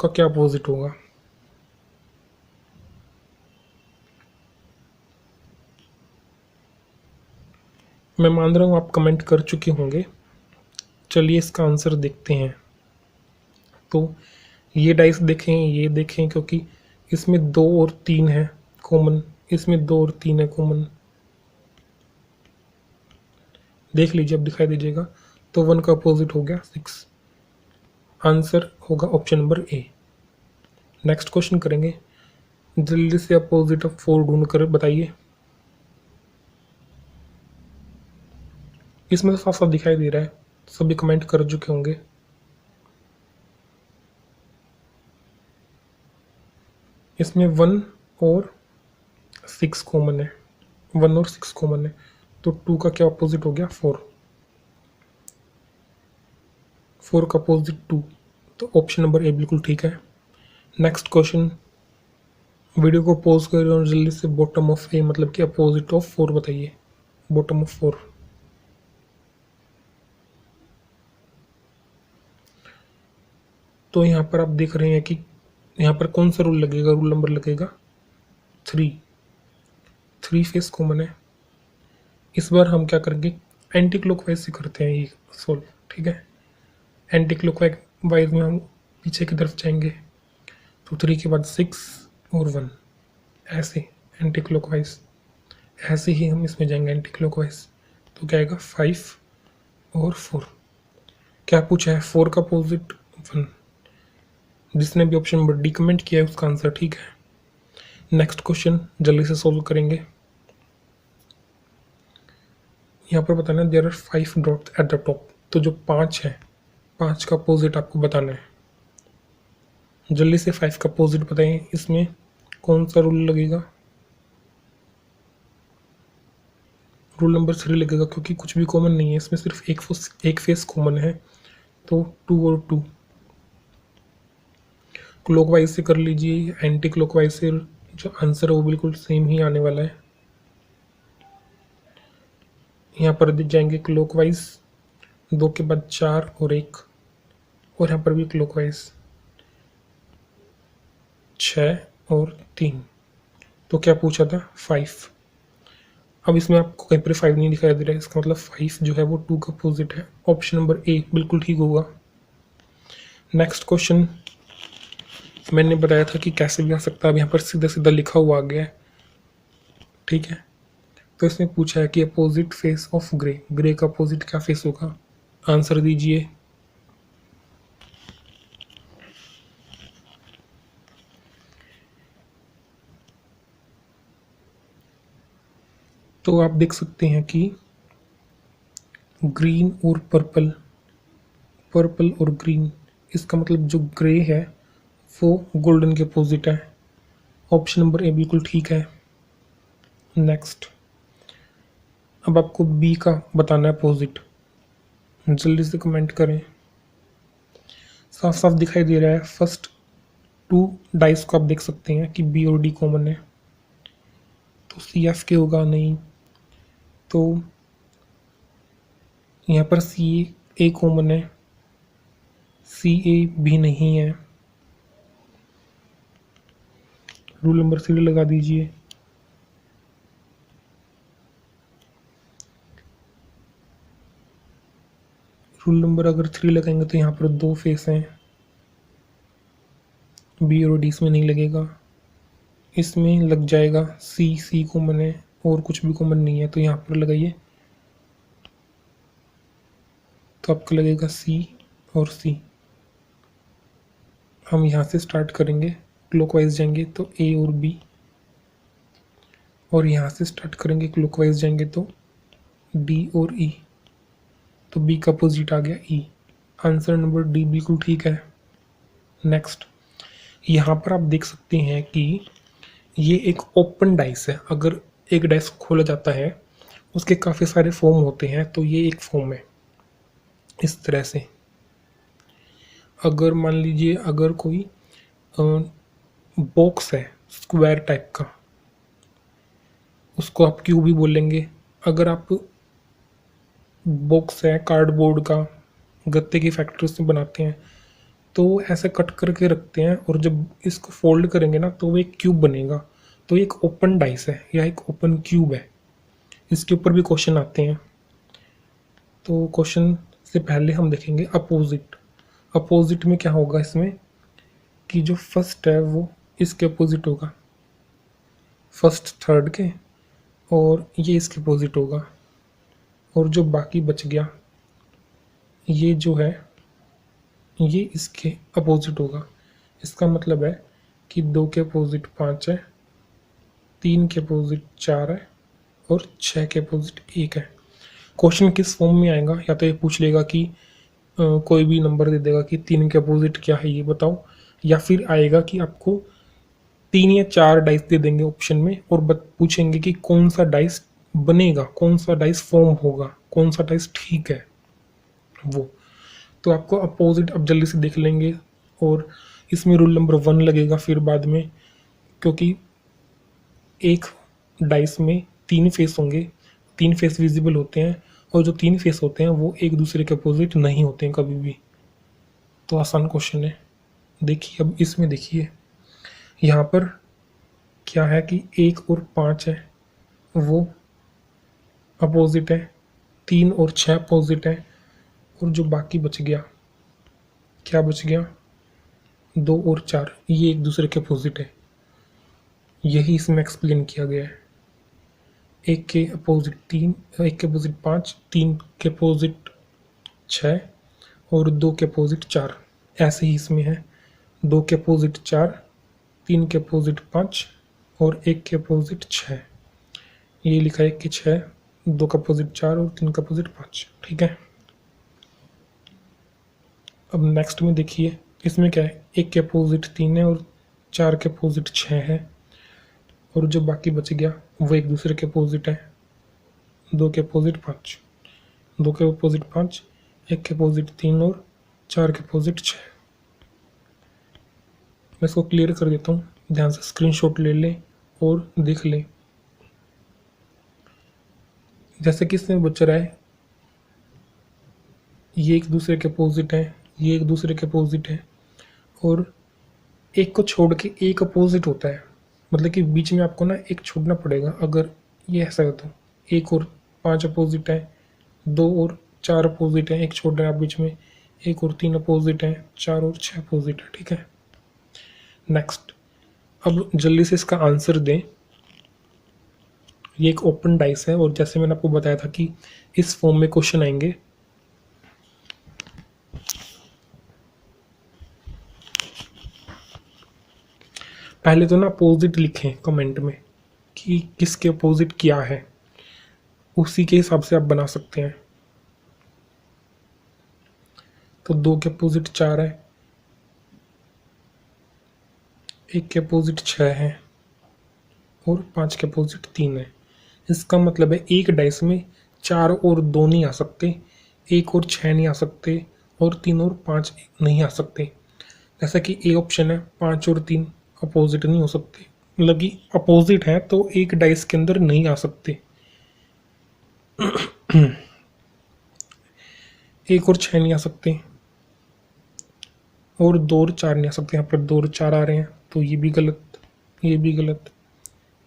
का क्या अपोजिट होगा। मैं मान रहा हूँ आप कमेंट कर चुके होंगे। चलिए इसका आंसर देखते हैं। तो ये डाइस देखें, ये देखें, क्योंकि इसमें 2 और 3 है कॉमन, इसमें 2 और 3 है कॉमन, देख लीजिए, अब दिखाई दीजिएगा। तो 1 का अपोजिट हो गया 6, आंसर होगा option number A. Next question करेंगे, जल्दी से अपोजिट ऑफ 4 ढूंढ कर बताइए। इसमें तो साफ साफ दिखाई दे रहा है, सभी कमेंट कर चुके होंगे। इसमें 1 और 6 कॉमन है, 1 और 6 कॉमन है, तो 2 का क्या अपोजिट हो गया, 4 का अपोजिट 2, तो ऑप्शन नंबर ए बिल्कुल ठीक है। नेक्स्ट क्वेश्चन, वीडियो को पॉज करें और जल्दी से बॉटम ऑफ ए मतलब कि अपोजिट ऑफ 4 बताइए। बॉटम ऑफ 4, तो यहाँ पर आप देख रहे हैं कि यहाँ पर कौन सा रूल लगेगा, रूल नंबर लगेगा 3 फेस कॉमन है। इस बार हम क्या करेंगे, एंटी क्लॉकवाइज से करते हैं ये सोल्व, ठीक है। एंटी क्लॉकवाइज में हम पीछे की तरफ जाएंगे, तो 3 के बाद 6 और 1, ऐसे एंटी क्लॉकवाइज, ऐसे ही हम इसमें जाएंगे एंटी क्लॉकवाइज, तो क्या आएगा 5 और 4। क्या पूछा है, 4 का अपोजिट 1, जिसने भी ऑप्शन नंबर डी कमेंट किया है उसका आंसर ठीक है। नेक्स्ट क्वेश्चन जल्दी से सोल्व करेंगे। यहाँ पर बताना है there are 5 dots at the top, तो जो 5 है, 5 का अपोजिट आपको बताना है। जल्दी से 5 का अपोजिट बताएं, इसमें कौन सा रूल लगेगा, रूल नंबर 3 लगेगा, क्योंकि कुछ भी कॉमन नहीं है इसमें, सिर्फ एक फेस कॉमन है, तो 2 और 2। क्लॉकवाइज से कर लीजिए, एंटी क्लॉकवाइज से जो आंसर है वो बिल्कुल सेम ही आने वाला है। यहाँ पर दिख जाएंगे क्लॉकवाइज, 2 के बाद 4 और 1, और यहाँ पर भी क्लॉकवाइज 6 और 3, तो क्या पूछा था 5। अब इसमें आपको कहीं पर 5 नहीं दिखाई दे रहा है, इसका मतलब 5 जो है वो 2 का अपोजिट है, ऑप्शन नंबर ए बिल्कुल ठीक होगा। नेक्स्ट क्वेश्चन मैंने बताया था कि कैसे भी आ सकता है, अब यहाँ पर सीधा सीधा लिखा हुआ आ गया है, ठीक है। तो इसमें पूछा है कि opposite face of grey, grey का अपोजिट क्या फेस होगा, आंसर दीजिए। तो आप देख सकते हैं कि ग्रीन और पर्पल, पर्पल और ग्रीन, इसका मतलब जो ग्रे है वो गोल्डन के अपोजिट है। ऑप्शन नंबर ए बिल्कुल ठीक है। नेक्स्ट, अब आपको बी का बताना है अपोजिट। जल्दी से कमेंट करें। साफ साफ दिखाई दे रहा है। फर्स्ट टू डाइस को आप देख सकते हैं कि बी और डी कॉमन है, तो सी एफ के होगा नहीं, तो यहाँ पर सी ए कॉमन है, सी ए भी नहीं है। रूल नंबर 3 लगा दीजिए। रूल नंबर अगर 3 लगाएंगे तो यहाँ पर 2 फेस हैं, बी और डी इसमें नहीं लगेगा, इसमें लग जाएगा। सी, सी कॉमन है और कुछ भी कॉमन नहीं है, तो यहाँ पर लगाइए, तो आपको लगेगा सी और सी। हम यहाँ से स्टार्ट करेंगे, क्लॉकवाइज जाएंगे तो ए और बी, और यहाँ से स्टार्ट करेंगे क्लॉकवाइज जाएंगे तो डी और ई, तो बी का अपोजिट आ गया ई। आंसर नंबर डी बिल्कुल ठीक है। नेक्स्ट, यहाँ पर आप देख सकते हैं कि ये एक ओपन डाइस है। अगर एक डाइस खोला जाता है, उसके काफ़ी सारे फॉर्म होते हैं, तो ये एक फॉर्म है इस तरह से। अगर मान लीजिए अगर कोई बॉक्स है स्क्वायर टाइप का, उसको आप क्यूब भी बोलेंगे। अगर आप बॉक्स है कार्डबोर्ड का, गत्ते की फैक्ट्री से बनाते हैं, तो ऐसे कट करके रखते हैं, और जब इसको फोल्ड करेंगे ना तो वो एक क्यूब बनेगा। तो एक ओपन डाइस है या एक ओपन क्यूब है। इसके ऊपर भी क्वेश्चन आते हैं, तो क्वेश्चन से पहले हम देखेंगे अपोजिट। अपोजिट में क्या होगा इसमें कि जो फर्स्ट है वो इसके अपोजिट होगा, फर्स्ट थर्ड के, और ये इसके अपोजिट होगा, और जो बाकी बच गया ये जो है ये इसके अपोजिट होगा। इसका मतलब है कि 2 के अपोजिट 5 है, 3 के अपोजिट 4 है, और 6 के अपोजिट 1 है। क्वेश्चन किस फॉर्म में आएगा, या तो ये पूछ लेगा कि कोई भी नंबर दे देगा कि 3 के अपोजिट क्या है ये बताओ, या फिर आएगा कि आपको 3 या 4 डाइस दे देंगे ऑप्शन में, और पूछेंगे कि कौन सा डाइस बनेगा, कौन सा डाइस फॉर्म होगा, कौन सा डाइस ठीक है वो। तो आपको अपोजिट अब जल्दी से देख लेंगे, और इसमें रूल नंबर 1 लगेगा फिर बाद में, क्योंकि एक डाइस में 3 फेस होंगे, 3 फेस विजिबल होते हैं, और जो 3 फेस होते हैं वो एक दूसरे के अपोजिट नहीं होते हैं कभी भी। तो आसान क्वेश्चन है। देखिए अब इसमें देखिए यहाँ पर क्या है कि 1 और 5 है वो अपोजिट है, 3 और 6 अपोजिट है, और जो बाकी बच गया, क्या बच गया, 2 और 4, ये एक दूसरे के अपोजिट है। यही इसमें एक्सप्लेन किया गया है। 1 के अपोजिट 3, 1 के अपोजिट 5, 3 के अपोजिट 6, और 2 के अपोजिट 4। ऐसे ही इसमें है 2 के अपोजिट 4, 3 के अपोजिट 5, और 1 के अपोजिट 6। ये लिखा है 1 के 6, 2 का अपोजिट 4 और 3 का अपोजिट 5। ठीक है। अब नेक्स्ट में देखिए इसमें क्या है, 1 के अपोजिट 3 है और 4 के अपोजिट 6 है, और जो बाकी बच गया वो एक दूसरे के अपोजिट है। 2 के अपोजिट 5, 2 के अपोजिट 5, 1 के अपोजिट 3 और 4 के अपोजिट 6। मैं इसको क्लियर कर देता हूँ, ध्यान से स्क्रीनशॉट ले लें और देख लें। जैसे कि इसमें बच रहा है ये एक दूसरे के अपोजिट है, ये एक दूसरे के अपोजिट है, और एक को छोड़ के एक अपोजिट होता है, मतलब कि बीच में आपको ना एक छोड़ना पड़ेगा। अगर ये ऐसा है तो 1 और 5 अपोजिट है, 2 और 4 अपोजिट है, एक छोड़ रहे हैं आप बीच में, 1 और 3 अपोजिट है, 4 और 6 अपोजिट है। ठीक है। नेक्स्ट, अब जल्दी से इसका आंसर दें। ये एक ओपन डाइस है, और जैसे मैंने आपको बताया था कि इस फॉर्म में क्वेश्चन आएंगे। पहले तो ना अपोजिट लिखें कमेंट में कि किसके अपोजिट क्या है। उसी के हिसाब से आप बना सकते हैं। तो 2 के अपोजिट 4 है, 1 के अपोजिट 6 है और 5 के अपोजिट 3 है। इसका मतलब है एक डाइस में 4 और 2 नहीं आ सकते, 1 और 6 नहीं आ सकते और 3 और 5 नहीं आ सकते। जैसा कि ए ऑप्शन है, 5 और 3 अपोजिट नहीं हो सकते, मतलब कि अपोजिट है तो एक डाइस के अंदर नहीं आ सकते। 1 और 6 नहीं आ सकते और 2 और 4 नहीं आ सकते। यहाँ पर 2 और 4 आ रहे हैं तो ये भी गलत, ये भी गलत।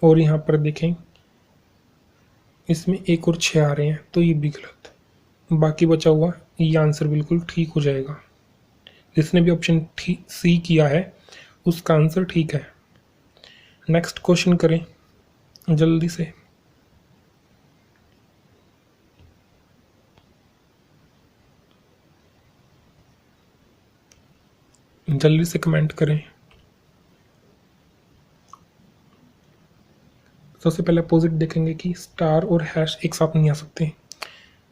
और यहाँ पर देखें इसमें 1 और 6 आ रहे हैं तो ये भी गलत। बाकी बचा हुआ ये आंसर बिल्कुल ठीक हो जाएगा। जिसने भी ऑप्शन सी किया है उसका आंसर ठीक है। नेक्स्ट क्वेश्चन करें जल्दी से। जल्दी से कमेंट करें। सबसे पहले अपोजिट देखेंगे कि स्टार और हैश एक साथ नहीं आ सकते।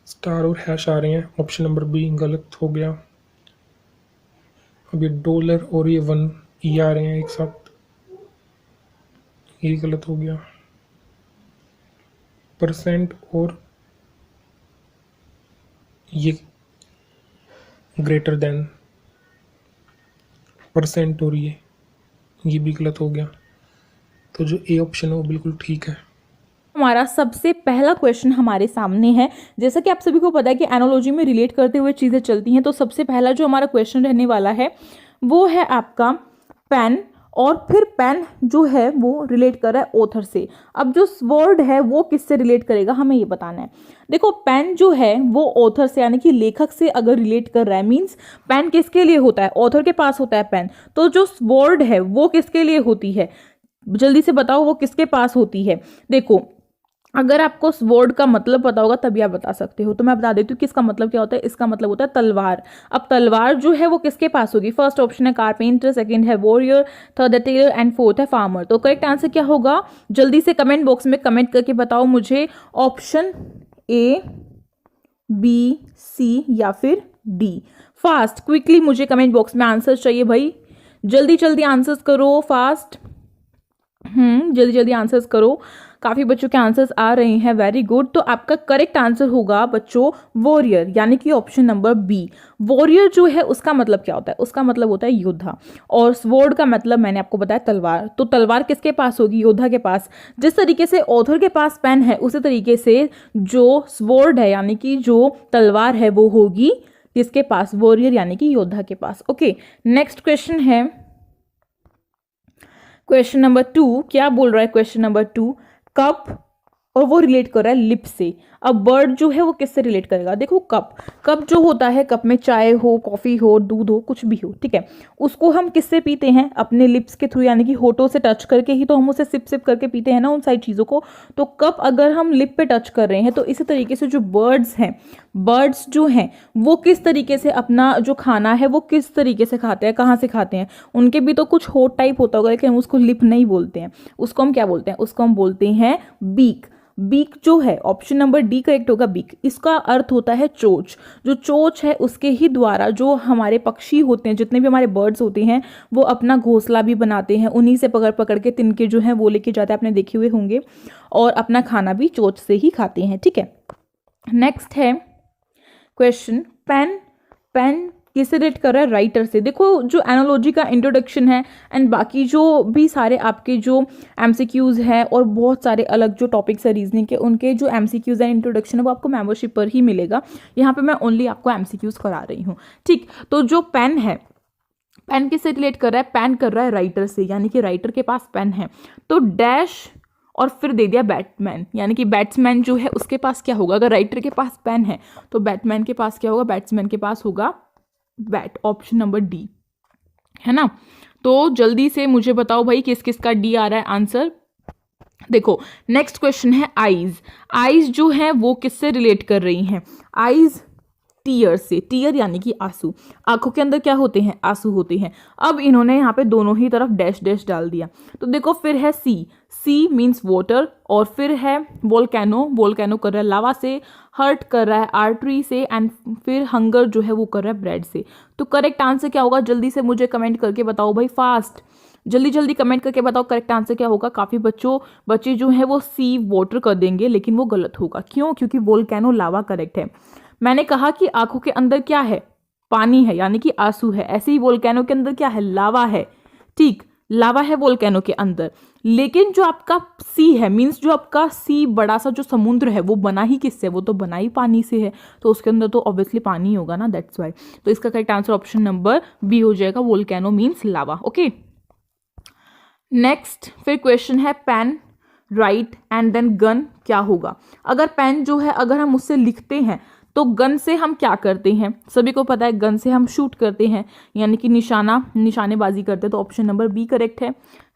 स्टार और हैश आ रहे हैं, ऑप्शन नंबर बी गलत हो गया। अब ये डॉलर और ये 1 ये आ रहे हैं एक साथ, ये गलत हो गया। परसेंट और ये ग्रेटर देन परसेंट और ये भी गलत हो गया। तो जो ए ऑप्शन है वो बिल्कुल ठीक है। हमारा सबसे पहला क्वेश्चन हमारे सामने है। जैसा कि आप सभी को पता है कि एनालॉजी में रिलेट करते हुए चीज़ें चलती हैं, तो सबसे पहला जो हमारा क्वेश्चन रहने वाला है वो है आपका पेन, और फिर पेन जो है वो रिलेट कर रहा है ऑथर से। अब जो वर्ड है वो किससे रिलेट करेगा हमें ये बताना है। देखो पेन जो है वो ऑथर से यानी कि लेखक से अगर रिलेट कर रहा है, मीन्स पेन किसके लिए होता है, ऑथर के पास होता है पेन। तो जो वर्ड है वो किसके लिए होती है, जल्दी से बताओ वो किसके पास होती है। देखो अगर आपको उस वर्ड का मतलब पता होगा तभी आप बता सकते हो, तो मैं बता देती हूँ कि इसका मतलब क्या होता है। इसका मतलब होता है तलवार। अब तलवार जो है वो किसके पास होगी, फर्स्ट ऑप्शन है कारपेंटर, सेकंड है वॉरियर, थर्ड है टेलर एंड फोर्थ है फार्मर। तो करेक्ट आंसर क्या होगा, जल्दी से कमेंट बॉक्स में कमेंट करके बताओ मुझे, ऑप्शन ए, बी, सी या फिर डी। फास्ट क्विकली मुझे कमेंट बॉक्स में आंसर चाहिए भाई, जल्दी जल्दी आंसर्स करो फास्ट। जल्दी जल्दी आंसर्स करो। काफी बच्चों के आंसर्स आ रहे हैं, वेरी गुड। तो आपका करेक्ट आंसर होगा बच्चों वॉरियर, यानी कि ऑप्शन नंबर बी। वॉरियर जो है उसका मतलब क्या होता है, उसका मतलब होता है योद्धा, और स्वॉर्ड का मतलब मैंने आपको बताया तलवार। तो तलवार किसके पास होगी, योद्धा के पास। जिस तरीके से ऑथर के पास पेन है उसी तरीके से जो स्वॉर्ड है यानी कि जो तलवार है वो होगी किसके पास, वॉरियर यानी कि योद्धा के पास। ओके, नेक्स्ट क्वेश्चन है क्वेश्चन नंबर 2। क्या बोल रहा है क्वेश्चन नंबर 2, कप, और वो रिलेट कर रहा है लिप से। अब बर्ड जो है वो किससे रिलेट करेगा, देखो कप, कप जो होता है, कप में चाय हो, कॉफी हो, दूध हो, कुछ भी हो, ठीक है, उसको हम किससे पीते हैं, अपने लिप्स के थ्रू, यानी कि होठों से टच करके ही तो हम उसे सिप सिप करके पीते हैं ना उन सारी चीज़ों को। तो कप अगर हम लिप पे टच कर रहे हैं, तो इसी तरीके से जो बर्ड्स हैं, बर्ड्स जो हैं वो किस तरीके से अपना जो खाना है वो किस तरीके से खाते हैं, कहाँ से खाते हैं, उनके भी तो कुछ होठ टाइप होता होगा, लेकिन हम उसको लिप नहीं बोलते हैं, उसको हम क्या बोलते हैं, उसको हम बोलते हैं बीक। बीक जो है ऑप्शन नंबर डी करेक्ट होगा, बीक। इसका अर्थ होता है चोंच। जो चोंच है उसके ही द्वारा जो हमारे पक्षी होते हैं, जितने भी हमारे बर्ड्स होते हैं, वो अपना घोंसला भी बनाते हैं, उन्हीं से पकड़ पकड़ के तिनके जो हैं वो लेके जाते हैं, आपने देखे हुए होंगे, और अपना खाना भी चोंच से ही खाते हैं, ठीक है। नेक्स्ट है क्वेश्चन, पेन, पेन किससे रिलेट कर रहा है, राइटर से। देखो जो एनालॉजी का इंट्रोडक्शन है एंड बाकी जो भी सारे आपके जो एमसीक्यूज है और बहुत सारे अलग जो टॉपिक्स है रीजनिंग के, उनके जो एमसीक्यूज एंड इंट्रोडक्शन है वो आपको मेंबरशिप पर ही मिलेगा। यहाँ पे मैं ओनली आपको एमसीक्यूज करा रही हूँ, ठीक। तो जो पेन है, पेन किससे रिलेट कर रहा है, पेन कर रहा है राइटर से, यानी कि राइटर के पास पेन है तो डैश और फिर दे दिया बैटमैन, यानी कि बैट्समैन जो है उसके पास क्या होगा, अगर राइटर के पास पेन है तो बैटमैन के पास क्या होगा, बैट्समैन के पास होगा बैट, ऑप्शन नंबर डी, है ना। तो जल्दी से मुझे बताओ भाई किस किस का डी आ रहा है आंसर। देखो नेक्स्ट क्वेश्चन है आईज। आईज जो है वो किससे रिलेट कर रही हैं, आईज टीयर से। टीयर यानी कि आंसू, आंखों के अंदर क्या होते हैं, आंसू होते हैं। अब इन्होंने यहाँ पे दोनों ही तरफ डैश डैश डाल दिया। तो देखो फिर है सी, सी मीन्स वाटर, और फिर है वोल्केनो, वोल्केनो कर रहा है लावा से, हर्ट कर रहा है आर्टरी से, एंड फिर हंगर जो है वो कर रहा है ब्रेड से। तो करेक्ट आंसर क्या होगा, जल्दी से मुझे कमेंट करके बताओ भाई, फास्ट जल्दी जल्दी कमेंट करके बताओ करेक्ट आंसर क्या होगा। काफ़ी बच्चे जो हैं वो सी वाटर कर देंगे, लेकिन वो गलत होगा। क्यों? क्योंकि वोल्केनो लावा करेक्ट है। मैंने कहा कि आंखों के अंदर क्या है, पानी है यानी कि आंसू है, ऐसे ही वोल्केनो के अंदर क्या है, लावा है। ठीक, लावा है वोल्केनो के अंदर, लेकिन जो आपका सी है मीन्स जो आपका सी बड़ा सा जो समुद्र है वो बना ही किससे, वो तो बना ही पानी से है, तो उसके अंदर तो ऑब्वियसली पानी होगा ना, दैट्स वाई। तो इसका correct answer option number B हो जाएगा, volcano means lava. Okay, next फिर क्वेश्चन है pen, right and then gun क्या होगा। अगर पेन जो है अगर हम उससे लिखते हैं तो गन से हम क्या करते हैं, सभी को पता है गन से हम शूट करते हैं यानी कि निशानेबाजी करते हैं, तो ऑप्शन नंबर बी करेक्ट है,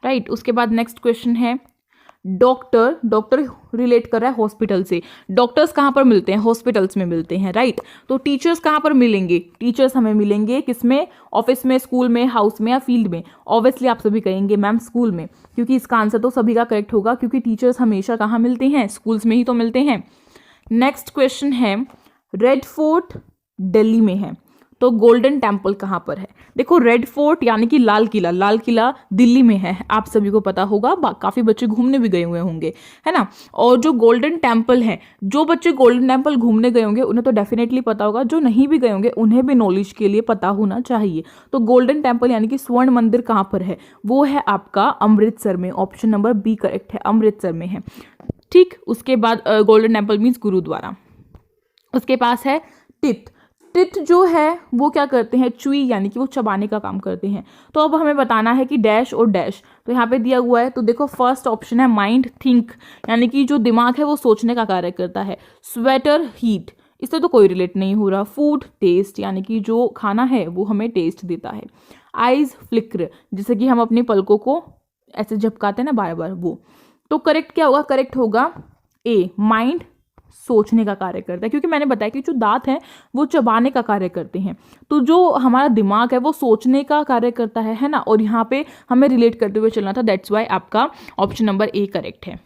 राइट। उसके बाद नेक्स्ट क्वेश्चन है डॉक्टर, डॉक्टर रिलेट कर रहा है हॉस्पिटल से। डॉक्टर्स कहाँ पर मिलते हैं, हॉस्पिटल्स में मिलते हैं, राइट। तो टीचर्स कहाँ पर मिलेंगे, टीचर्स हमें मिलेंगे किसमें, ऑफिस में, स्कूल में, हाउस में या फील्ड में। ऑब्वियसली आप सभी कहेंगे मैम स्कूल में, क्योंकि इसका आंसर तो सभी का करेक्ट होगा, क्योंकि टीचर्स हमेशा कहाँ मिलते हैं, स्कूल्स में ही तो मिलते हैं। नेक्स्ट क्वेश्चन है रेड फोर्ट दिल्ली में है, तो गोल्डन टेम्पल कहाँ पर है। देखो रेड फोर्ट यानी कि लाल किला, लाल किला दिल्ली में है, आप सभी को पता होगा, काफ़ी बच्चे घूमने भी गए हुए होंगे, है ना। और जो गोल्डन टेम्पल है, जो बच्चे गोल्डन टेम्पल घूमने गए होंगे उन्हें तो डेफिनेटली पता होगा, जो नहीं भी गए होंगे उन्हें भी नॉलेज के लिए पता होना चाहिए। तो गोल्डन टेम्पल यानी कि स्वर्ण मंदिर कहाँ पर है, वो है आपका अमृतसर में, ऑप्शन नंबर बी करेक्ट है, अमृतसर में है। ठीक, उसके बाद गोल्डन टेम्पल मीन्स गुरुद्वारा। उसके पास है टिथ, टिथ जो है वो क्या करते हैं, चुई यानी कि वो चबाने का काम करते हैं। तो अब हमें बताना है कि डैश और डैश, तो यहाँ पे दिया हुआ है, तो देखो फर्स्ट ऑप्शन है माइंड, थिंक यानी कि जो दिमाग है वो सोचने का कार्य करता है। स्वेटर, हीट, इससे तो कोई रिलेट नहीं हो रहा। फूड, टेस्ट यानी कि जो खाना है वो हमें टेस्ट देता है। आइज, फ्लिकर, जैसे कि हम अपनी पलकों को ऐसे झपकाते हैं ना बार बार, वो। तो करेक्ट क्या होगा, करेक्ट होगा ए, माइंड सोचने का कार्य करता है, क्योंकि मैंने बताया कि जो दांत हैं वो चबाने का कार्य करते हैं, तो जो हमारा दिमाग है वो सोचने का कार्य करता है ना। और यहाँ पे हमें रिलेट करते हुए चलना था, दैट्स वाई आपका ऑप्शन नंबर ए करेक्ट है।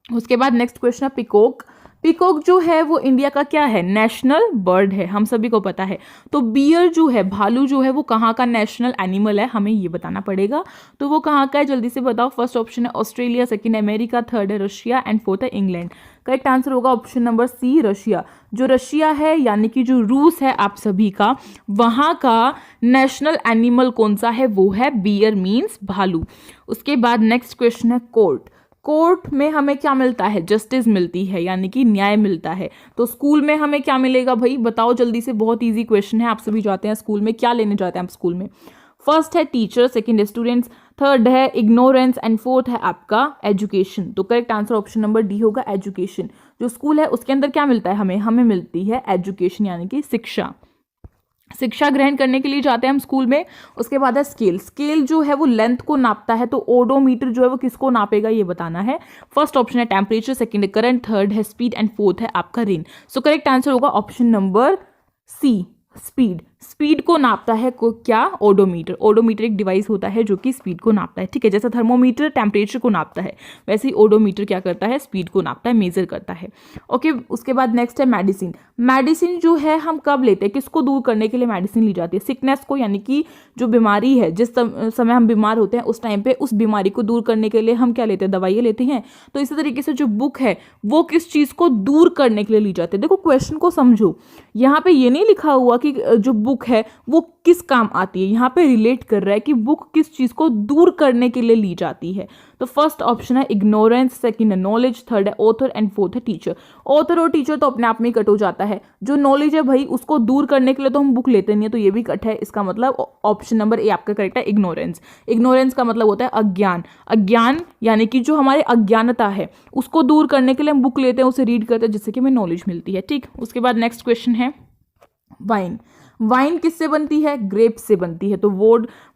उसके बाद नेक्स्ट क्वेश्चन है पिकॉक। पिकॉक जो है वो इंडिया का क्या है, नेशनल बर्ड है, हम सभी को पता है। तो बियर जो है, भालू जो है, वो कहाँ का नेशनल एनिमल है, हमें ये बताना पड़ेगा। तो वो कहाँ का है, जल्दी से बताओ। फर्स्ट ऑप्शन है ऑस्ट्रेलिया, सेकंड है अमेरिका, थर्ड है रशिया एंड फोर्थ है इंग्लैंड। करेक्ट आंसर होगा ऑप्शन नंबर सी, रशिया। जो रशिया है यानी कि जो रूस है आप सभी का, वहाँ का नेशनल एनिमल कौन सा है, वो है बियर मीन्स भालू। उसके बाद नेक्स्ट क्वेश्चन है कोर्ट। कोर्ट में हमें क्या मिलता है, जस्टिस मिलती है यानी कि न्याय मिलता है। तो स्कूल में हमें क्या मिलेगा भाई, बताओ जल्दी से, बहुत इजी क्वेश्चन है, आप सभी जाते हैं स्कूल में, क्या लेने जाते हैं आप स्कूल में। फर्स्ट है टीचर, सेकंड है स्टूडेंट्स, थर्ड है इग्नोरेंस एंड फोर्थ है आपका एजुकेशन। तो correct answer option number D होगा, एजुकेशन। जो स्कूल है उसके अंदर क्या मिलता है हमें मिलती है एजुकेशन यानी कि शिक्षा। शिक्षा ग्रहण करने के लिए जाते हैं हम स्कूल में। उसके बाद है स्केल। स्केल जो है वो लेंथ को नापता है, तो ओडोमीटर जो है वो किसको नापेगा ये बताना है। फर्स्ट ऑप्शन है टेम्परेचर, सेकंड है करंट, थर्ड है स्पीड एंड फोर्थ है आपका रेन। सो करेक्ट आंसर होगा option number C, speed. Speed को नापता है क्या, ओडोमीटर। ओडोमीटर एक डिवाइस होता है जो कि स्पीड को नापता है, ठीक है। जैसा थर्मोमीटर टेम्परेचर को नापता है, वैसे ही ओडोमीटर क्या करता है, स्पीड को नापता है, मेजर करता है। ओके, उसके बाद नेक्स्ट है मेडिसिन। मेडिसिन जो है हम कब लेते हैं, किसको दूर करने के लिए मेडिसिन ली जाती है, सिकनेस को, यानी कि जो बीमारी है, जिस समय हम बीमार होते हैं उस टाइम पे उस बीमारी को दूर करने के लिए हम क्या लेते हैं, दवाइयाँ लेते हैं। तो इसी तरीके से जो बुक है वो किस चीज़ को दूर करने के लिए ली जाती है। देखो क्वेश्चन को समझो, यहाँ पे ये नहीं लिखा हुआ कि जो बुक है वो किस काम आती है, यहाँ पे रिलेट कर रहा है कि बुक किस चीज को दूर करने के लिए ली जाती है। तो फर्स्ट ऑप्शन है इग्नोरेंस, सेकंड है नॉलेज, थर्ड है ऑथर एंड फोर्थ है टीचर। ऑथर और टीचर तो अपने आप में ही कट हो जाता है। जो नॉलेज है भाई उसको दूर करने के लिए तो हम बुक लेते नहीं है, तो ये भी कट है। इसका मतलब ऑप्शन नंबर ए आपका करेक्ट है, इग्नोरेंस। इग्नोरेंस का मतलब होता है अज्ञान। अज्ञान यानी कि जो हमारी अज्ञानता है उसको दूर करने के लिए हम बुक लेते हैं, उसे रीड करते हैं, जिससे कि हमें नॉलेज मिलती है, ठीक। उसके बाद नेक्स्ट क्वेश्चन है वाइन। वाइन किससे बनती है, ग्रेप से बनती है। तो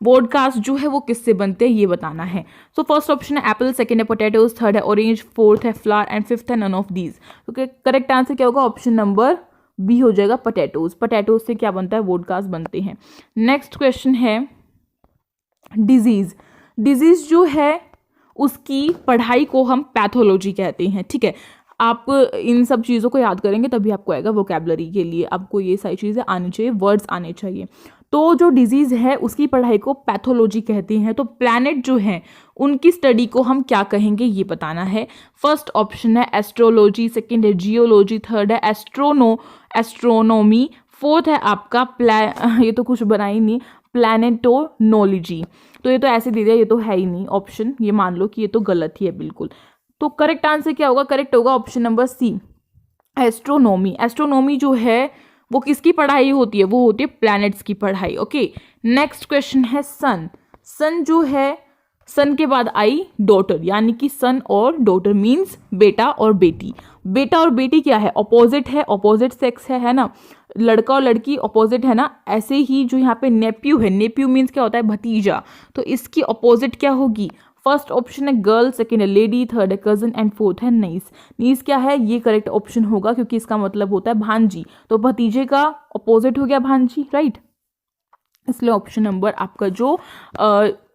वोडकास्ट जो है वो किससे बनते हैं ये बताना है। सो फर्स्ट ऑप्शन है एप्पल, सेकंड है पोटैटोज, थर्ड है ऑरेंज, फोर्थ है फ्लावर एंड फिफ्थ है नन ऑफ दीज। तो करेक्ट आंसर क्या होगा, ऑप्शन नंबर बी हो जाएगा पोटैटोज। पोटैटोज से क्या बनता है, वोडकास्ट बनते हैं। नेक्स्ट क्वेश्चन है डिजीज। डिजीज जो है उसकी पढ़ाई को हम पैथोलॉजी कहते हैं, ठीक है। आप इन सब चीज़ों को याद करेंगे तभी आपको आएगा, वोकैबलरी के लिए आपको ये सारी चीज़ें आनी चाहिए, वर्ड्स आने चाहिए। तो जो डिजीज़ है उसकी पढ़ाई को पैथोलॉजी कहते हैं। तो प्लैनेट जो है उनकी स्टडी को हम क्या कहेंगे ये बताना है। फर्स्ट ऑप्शन है एस्ट्रोलॉजी, सेकंड है जियोलॉजी, थर्ड है एस्ट्रोनोमी, फोर्थ है आपका ये तो कुछ बना ही नहीं, प्लैनेटोनोलॉजी। तो ये तो ऐसे दे दिया, ये तो है ही नहीं ऑप्शन, ये मान लो कि ये तो गलत ही है बिल्कुल। तो करेक्ट आंसर क्या होगा, करेक्ट होगा option number C, astronomy. Astronomy जो है वो किसकी पढ़ाई होती है, वो होती है प्लैनेट्स की पढ़ाई। ओके, नेक्स्ट क्वेश्चन है सन। सन जो है, सन के बाद आई डॉटर, यानी कि सन और डॉटर मीन्स बेटा और बेटी। बेटा और बेटी क्या है, ऑपोजिट है, ऑपोजिट सेक्स है ना, लड़का और लड़की ऑपोजिट है ना। ऐसे ही जो यहाँ पे नेप्यू है, नेप्यू मीन्स क्या होता है, भतीजा, तो इसकी ऑपोजिट क्या होगी। फर्स्ट ऑप्शन है गर्ल, सेकेंड है लेडी, थर्ड है कजन एंड फोर्थ है नीस। नीस क्या है, ये करेक्ट ऑप्शन होगा क्योंकि इसका मतलब होता है भांजी, तो भतीजे का ऑपोजिट हो गया भांजी, राइट। इसलिए ऑप्शन नंबर आपका जो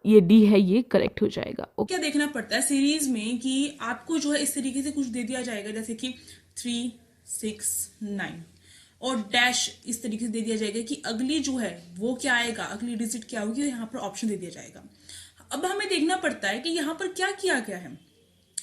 ये डी है ये करेक्ट हो जाएगा। क्या देखना पड़ता है सीरीज में कि आपको जो है इस तरीके से कुछ दे दिया जाएगा, जैसे कि 3, 6, 9 और डैश इस तरीके से दे दिया जाएगा कि अगली जो है वो क्या आएगा, अगली डिजिट क्या होगी, यहाँ पर ऑप्शन दे दिया जाएगा। अब हमें देखना पड़ता है कि यहाँ पर क्या किया गया है।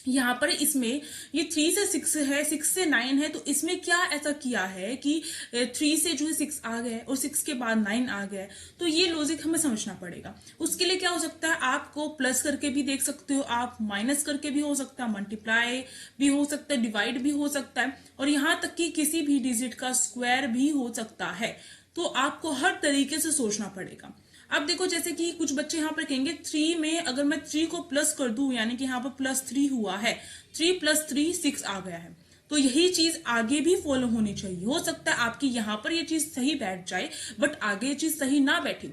यहाँ पर इसमें ये 3 से 6 है, 6 से 9 है, तो इसमें क्या ऐसा किया है कि 3 से जो है 6 आ गया है और 6 के बाद 9 आ गया है। तो ये लॉजिक हमें समझना पड़ेगा। उसके लिए क्या हो सकता है, आपको प्लस करके भी देख सकते हो, आप माइनस करके भी हो सकता है, मल्टीप्लाई भी हो सकता है, डिवाइड भी हो सकता है, और यहाँ तक कि किसी भी डिजिट का स्क्वायर भी हो सकता है। तो आपको हर तरीके से सोचना पड़ेगा। अब देखो, जैसे कि कुछ बच्चे यहाँ पर कहेंगे 3 में अगर मैं 3 को प्लस कर दूं, यानी कि यहाँ पर +3 हुआ है, 3 + 3 6 आ गया है, तो यही चीज आगे भी फॉलो होनी चाहिए। हो सकता है आपकी यहाँ पर ये चीज सही बैठ जाए, बट आगे ये चीज सही ना बैठे,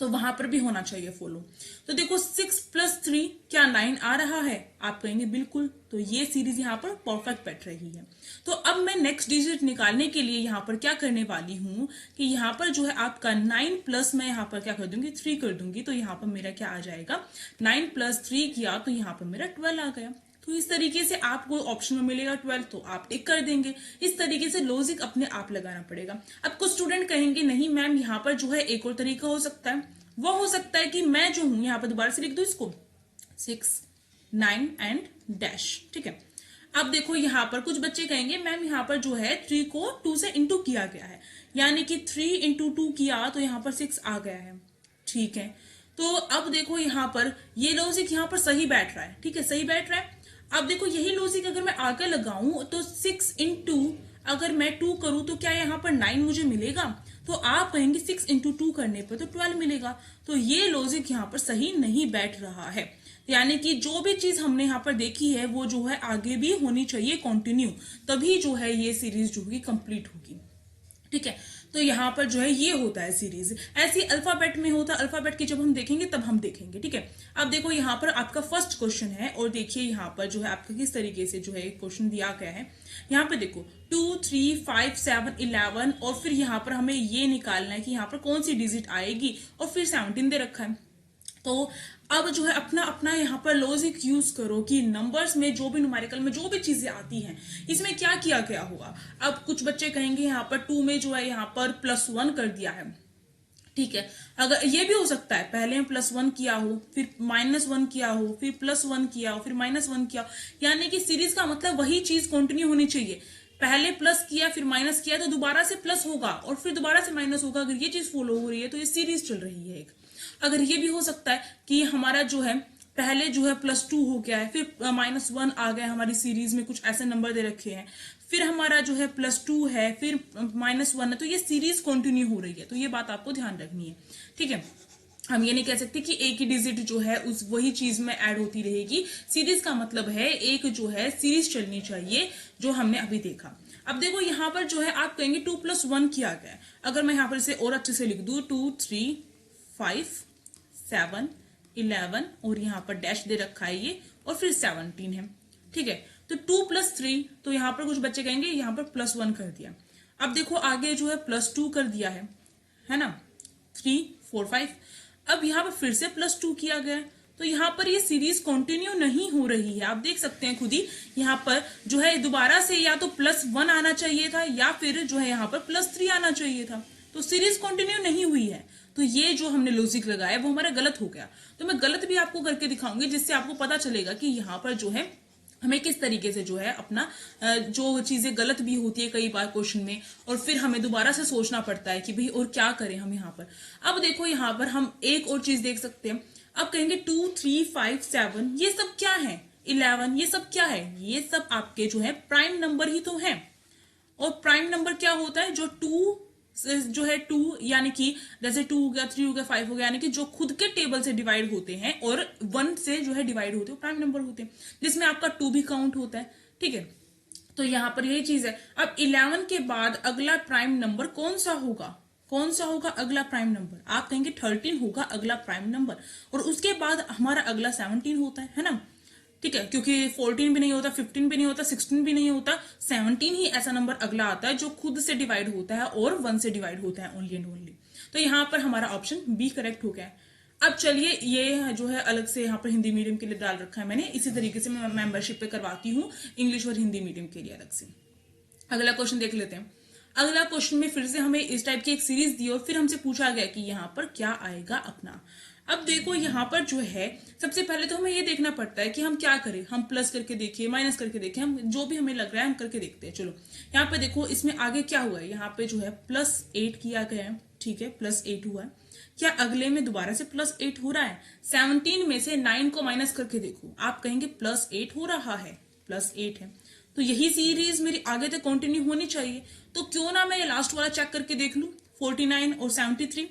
तो वहां पर भी होना चाहिए फॉलो। तो देखो 6 + 3 क्या 9 आ रहा है, आप कहेंगे बिल्कुल, तो ये सीरीज यहाँ पर परफेक्ट बैठ रही है। तो अब मैं नेक्स्ट डिजिट निकालने के लिए यहाँ पर क्या करने वाली हूँ कि यहाँ पर जो है आपका 9 प्लस मैं यहाँ पर क्या कर दूंगी, 3 कर दूंगी, तो यहाँ पर मेरा क्या आ जाएगा, 9 + 3 किया तो यहाँ पर मेरा 12 आ गया। तो इस तरीके से आपको ऑप्शन में मिलेगा 12, तो आप टिक कर देंगे। इस तरीके से लॉजिक अपने आप लगाना पड़ेगा। अब कुछ स्टूडेंट कहेंगे नहीं मैम, यहाँ पर जो है एक और तरीका हो सकता है, वो हो सकता है कि मैं जो हूं यहाँ पर दोबारा से लिख दूं इसको 6, 9 एंड डैश, ठीक है। अब देखो यहाँ पर कुछ बच्चे कहेंगे मैम यहाँ पर जो है 3 को 2 से इंटू किया गया है, यानी कि 3 × 2 किया तो यहाँ पर 6 आ गया है, ठीक है। तो अब देखो यहाँ पर ये लॉजिक यहाँ पर सही बैठ रहा है, ठीक है, सही बैठ रहा है। अब देखो यही लॉजिक अगर मैं आगे लगाऊं तो 6 × अगर मैं 2 करूं तो क्या यहाँ पर 9 मुझे मिलेगा, तो आप कहेंगे 6 × 2 करने पर तो 12 मिलेगा। तो ये लॉजिक यहाँ पर सही नहीं बैठ रहा है, यानी कि जो भी चीज हमने यहाँ पर देखी है वो जो है आगे भी होनी चाहिए कंटिन्यू, तभी जो है ये सीरीज जो होगी कंप्लीट होगी, ठीक है। तो यहाँ पर जो है ये होता है सीरीज, ऐसी अल्फाबेट में होता है, अल्फाबेट की जब हम देखेंगे तब हम देखेंगे, ठीक है। अब देखो यहाँ पर आपका फर्स्ट क्वेश्चन है और देखिए यहाँ पर जो है आपका किस तरीके से जो है क्वेश्चन दिया गया है। यहाँ पे देखो 2, 3, 5, 7, 11 और फिर यहाँ पर हमें ये निकालना है कि यहाँ पर कौन सी डिजिट आएगी और फिर 17 दे रखा है। तो अब जो है अपना अपना यहाँ पर लॉजिक यूज करो कि नंबर्स में जो भी न्यूमेरिकल में जो भी चीजें आती हैं इसमें क्या किया गया होगा। अब कुछ बच्चे कहेंगे यहाँ पर 2 में जो है यहाँ पर +1 कर दिया है, ठीक है। अगर ये भी हो सकता है पहले में +1 किया हो, फिर -1 किया हो, फिर +1 किया हो, फिर -1 किया हो, यानी कि सीरीज का मतलब वही चीज कंटिन्यू होनी चाहिए। पहले प्लस किया फिर माइनस किया तो दोबारा से प्लस होगा और फिर दोबारा से माइनस होगा। अगर ये चीज फॉलो हो रही है तो ये सीरीज चल रही है एक। अगर ये भी हो सकता है कि हमारा जो है पहले जो है +2 हो गया है, फिर -1 आ गया, हमारी सीरीज में कुछ ऐसे नंबर दे रखे हैं, फिर हमारा जो है +2 है, फिर -1 है, तो ये सीरीज कंटिन्यू हो रही है। तो ये बात आपको ध्यान रखनी है, ठीक है। हम ये नहीं कह सकते कि एक ही डिजिट जो है उस वही चीज में ऐड होती रहेगी। सीरीज का मतलब है एक जो है सीरीज चलनी चाहिए, जो हमने अभी देखा। अब देखो यहाँ पर जो है आप कहेंगे 2 + 1 किया गया है। अगर मैं यहाँ पर इसे और अच्छे से लिख दूं 2, 3, 5, 7, 11 और यहाँ पर डैश दे रखा है ये और फिर 17 है, ठीक है। तो 2 + 3, तो यहाँ पर कुछ बच्चे कहेंगे यहाँ पर +1 कर दिया। अब देखो आगे जो है +2 कर दिया है ना, 3 4 5। अब यहाँ पर फिर से +2 किया गया है, तो यहाँ पर ये सीरीज कंटिन्यू नहीं हो रही है। आप देख सकते हैं खुद ही, यहाँ पर जो है दोबारा से या तो +1 आना चाहिए था या फिर जो है यहाँ पर +3 आना चाहिए था, तो सीरीज कंटिन्यू नहीं हुई है। तो ये जो हमने लॉजिक लगाया वो हमारा गलत हो गया। तो मैं गलत भी आपको करके दिखाऊंगी, जिससे आपको पता चलेगा कि यहाँ पर जो है हमें किस तरीके से जो है अपना जो चीजें गलत भी होती है कई बार क्वेश्चन में, और फिर हमें दोबारा से सोचना पड़ता है कि भाई और क्या करें हम यहाँ पर। अब देखो यहाँ पर हम एक और चीज देख सकते हैं। अब कहेंगे 2 3 5 7 ये सब क्या है, 11 ये सब क्या है, ये सब आपके जो है प्राइम नंबर ही तो है। और प्राइम नंबर क्या होता है, जो 2 जो है 2 यानी कि जैसे 2 हो गया, 3 हो गया, 5 हो गया, यानी कि जो खुद के टेबल से डिवाइड होते हैं और 1 से जो है डिवाइड होते हैं, प्राइम नंबर होते हैं, जिसमें आपका 2 भी काउंट होता है। ठीक है, तो यहाँ पर यही चीज है। अब 11 के बाद अगला प्राइम नंबर कौन सा होगा, कौन सा होगा अगला प्राइम नंबर? आप कहेंगे 13 होगा अगला प्राइम नंबर, और उसके बाद हमारा अगला 17 होता है ना। ठीक है, क्योंकि 14 भी नहीं होता, 15 भी नहीं होता, 16 भी नहीं होता, 17 ही ऐसा नंबर अगला आता है जो खुद से डिवाइड होता है और 1 से डिवाइड होता है ओनली एंड ओनली। तो यहाँ पर हमारा ऑप्शन बी करेक्ट हो गया है। अब चलिए ये जो है अलग से यहाँ पर हिंदी मीडियम के लिए डाल रखा है मैंने, इसी तरीके से मैं मेंबरशिप पे करवाती हूँ इंग्लिश और हिंदी मीडियम के लिए अलग से। अगला क्वेश्चन देख लेते हैं। अगला क्वेश्चन में फिर से हमें इस टाइप की एक सीरीज दी और फिर हमसे पूछा गया कि यहाँ पर क्या आएगा अपना। अब देखो यहाँ पर जो है सबसे पहले तो हमें ये देखना पड़ता है कि हम क्या करें, हम प्लस करके देखिए, माइनस करके देखें, हम जो भी हमें लग रहा है हम करके देखते हैं। चलो यहाँ पे देखो इसमें आगे क्या हुआ है, यहाँ पे जो है +8 किया गया है। ठीक है, +8 हुआ है। क्या अगले में दोबारा से +8 हो रहा है? 17 में से 9 को माइनस करके देखो, आप कहेंगे +8 हो रहा है, +8 है, तो यही सीरीज मेरी आगे तक कंटिन्यू होनी चाहिए। तो क्यों ना मैं ये लास्ट वाला चेक करके देख लूं, 49 और 73,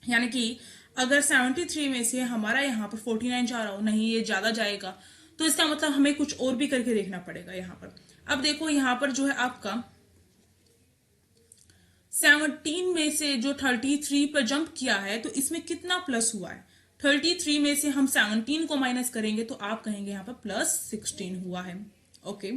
यानी कि अगर 73 में से हमारा यहाँ पर 49 जा रहा हो, नहीं ये ज्यादा जाएगा, तो इसका मतलब हमें कुछ और भी करके देखना पड़ेगा यहाँ पर। अब देखो यहाँ पर जो है आपका 17 में से जो 33 पर जंप किया है, तो इसमें कितना प्लस हुआ है? 33 में से हम 17 को माइनस करेंगे तो आप कहेंगे यहाँ पर +16 हुआ है। ओके,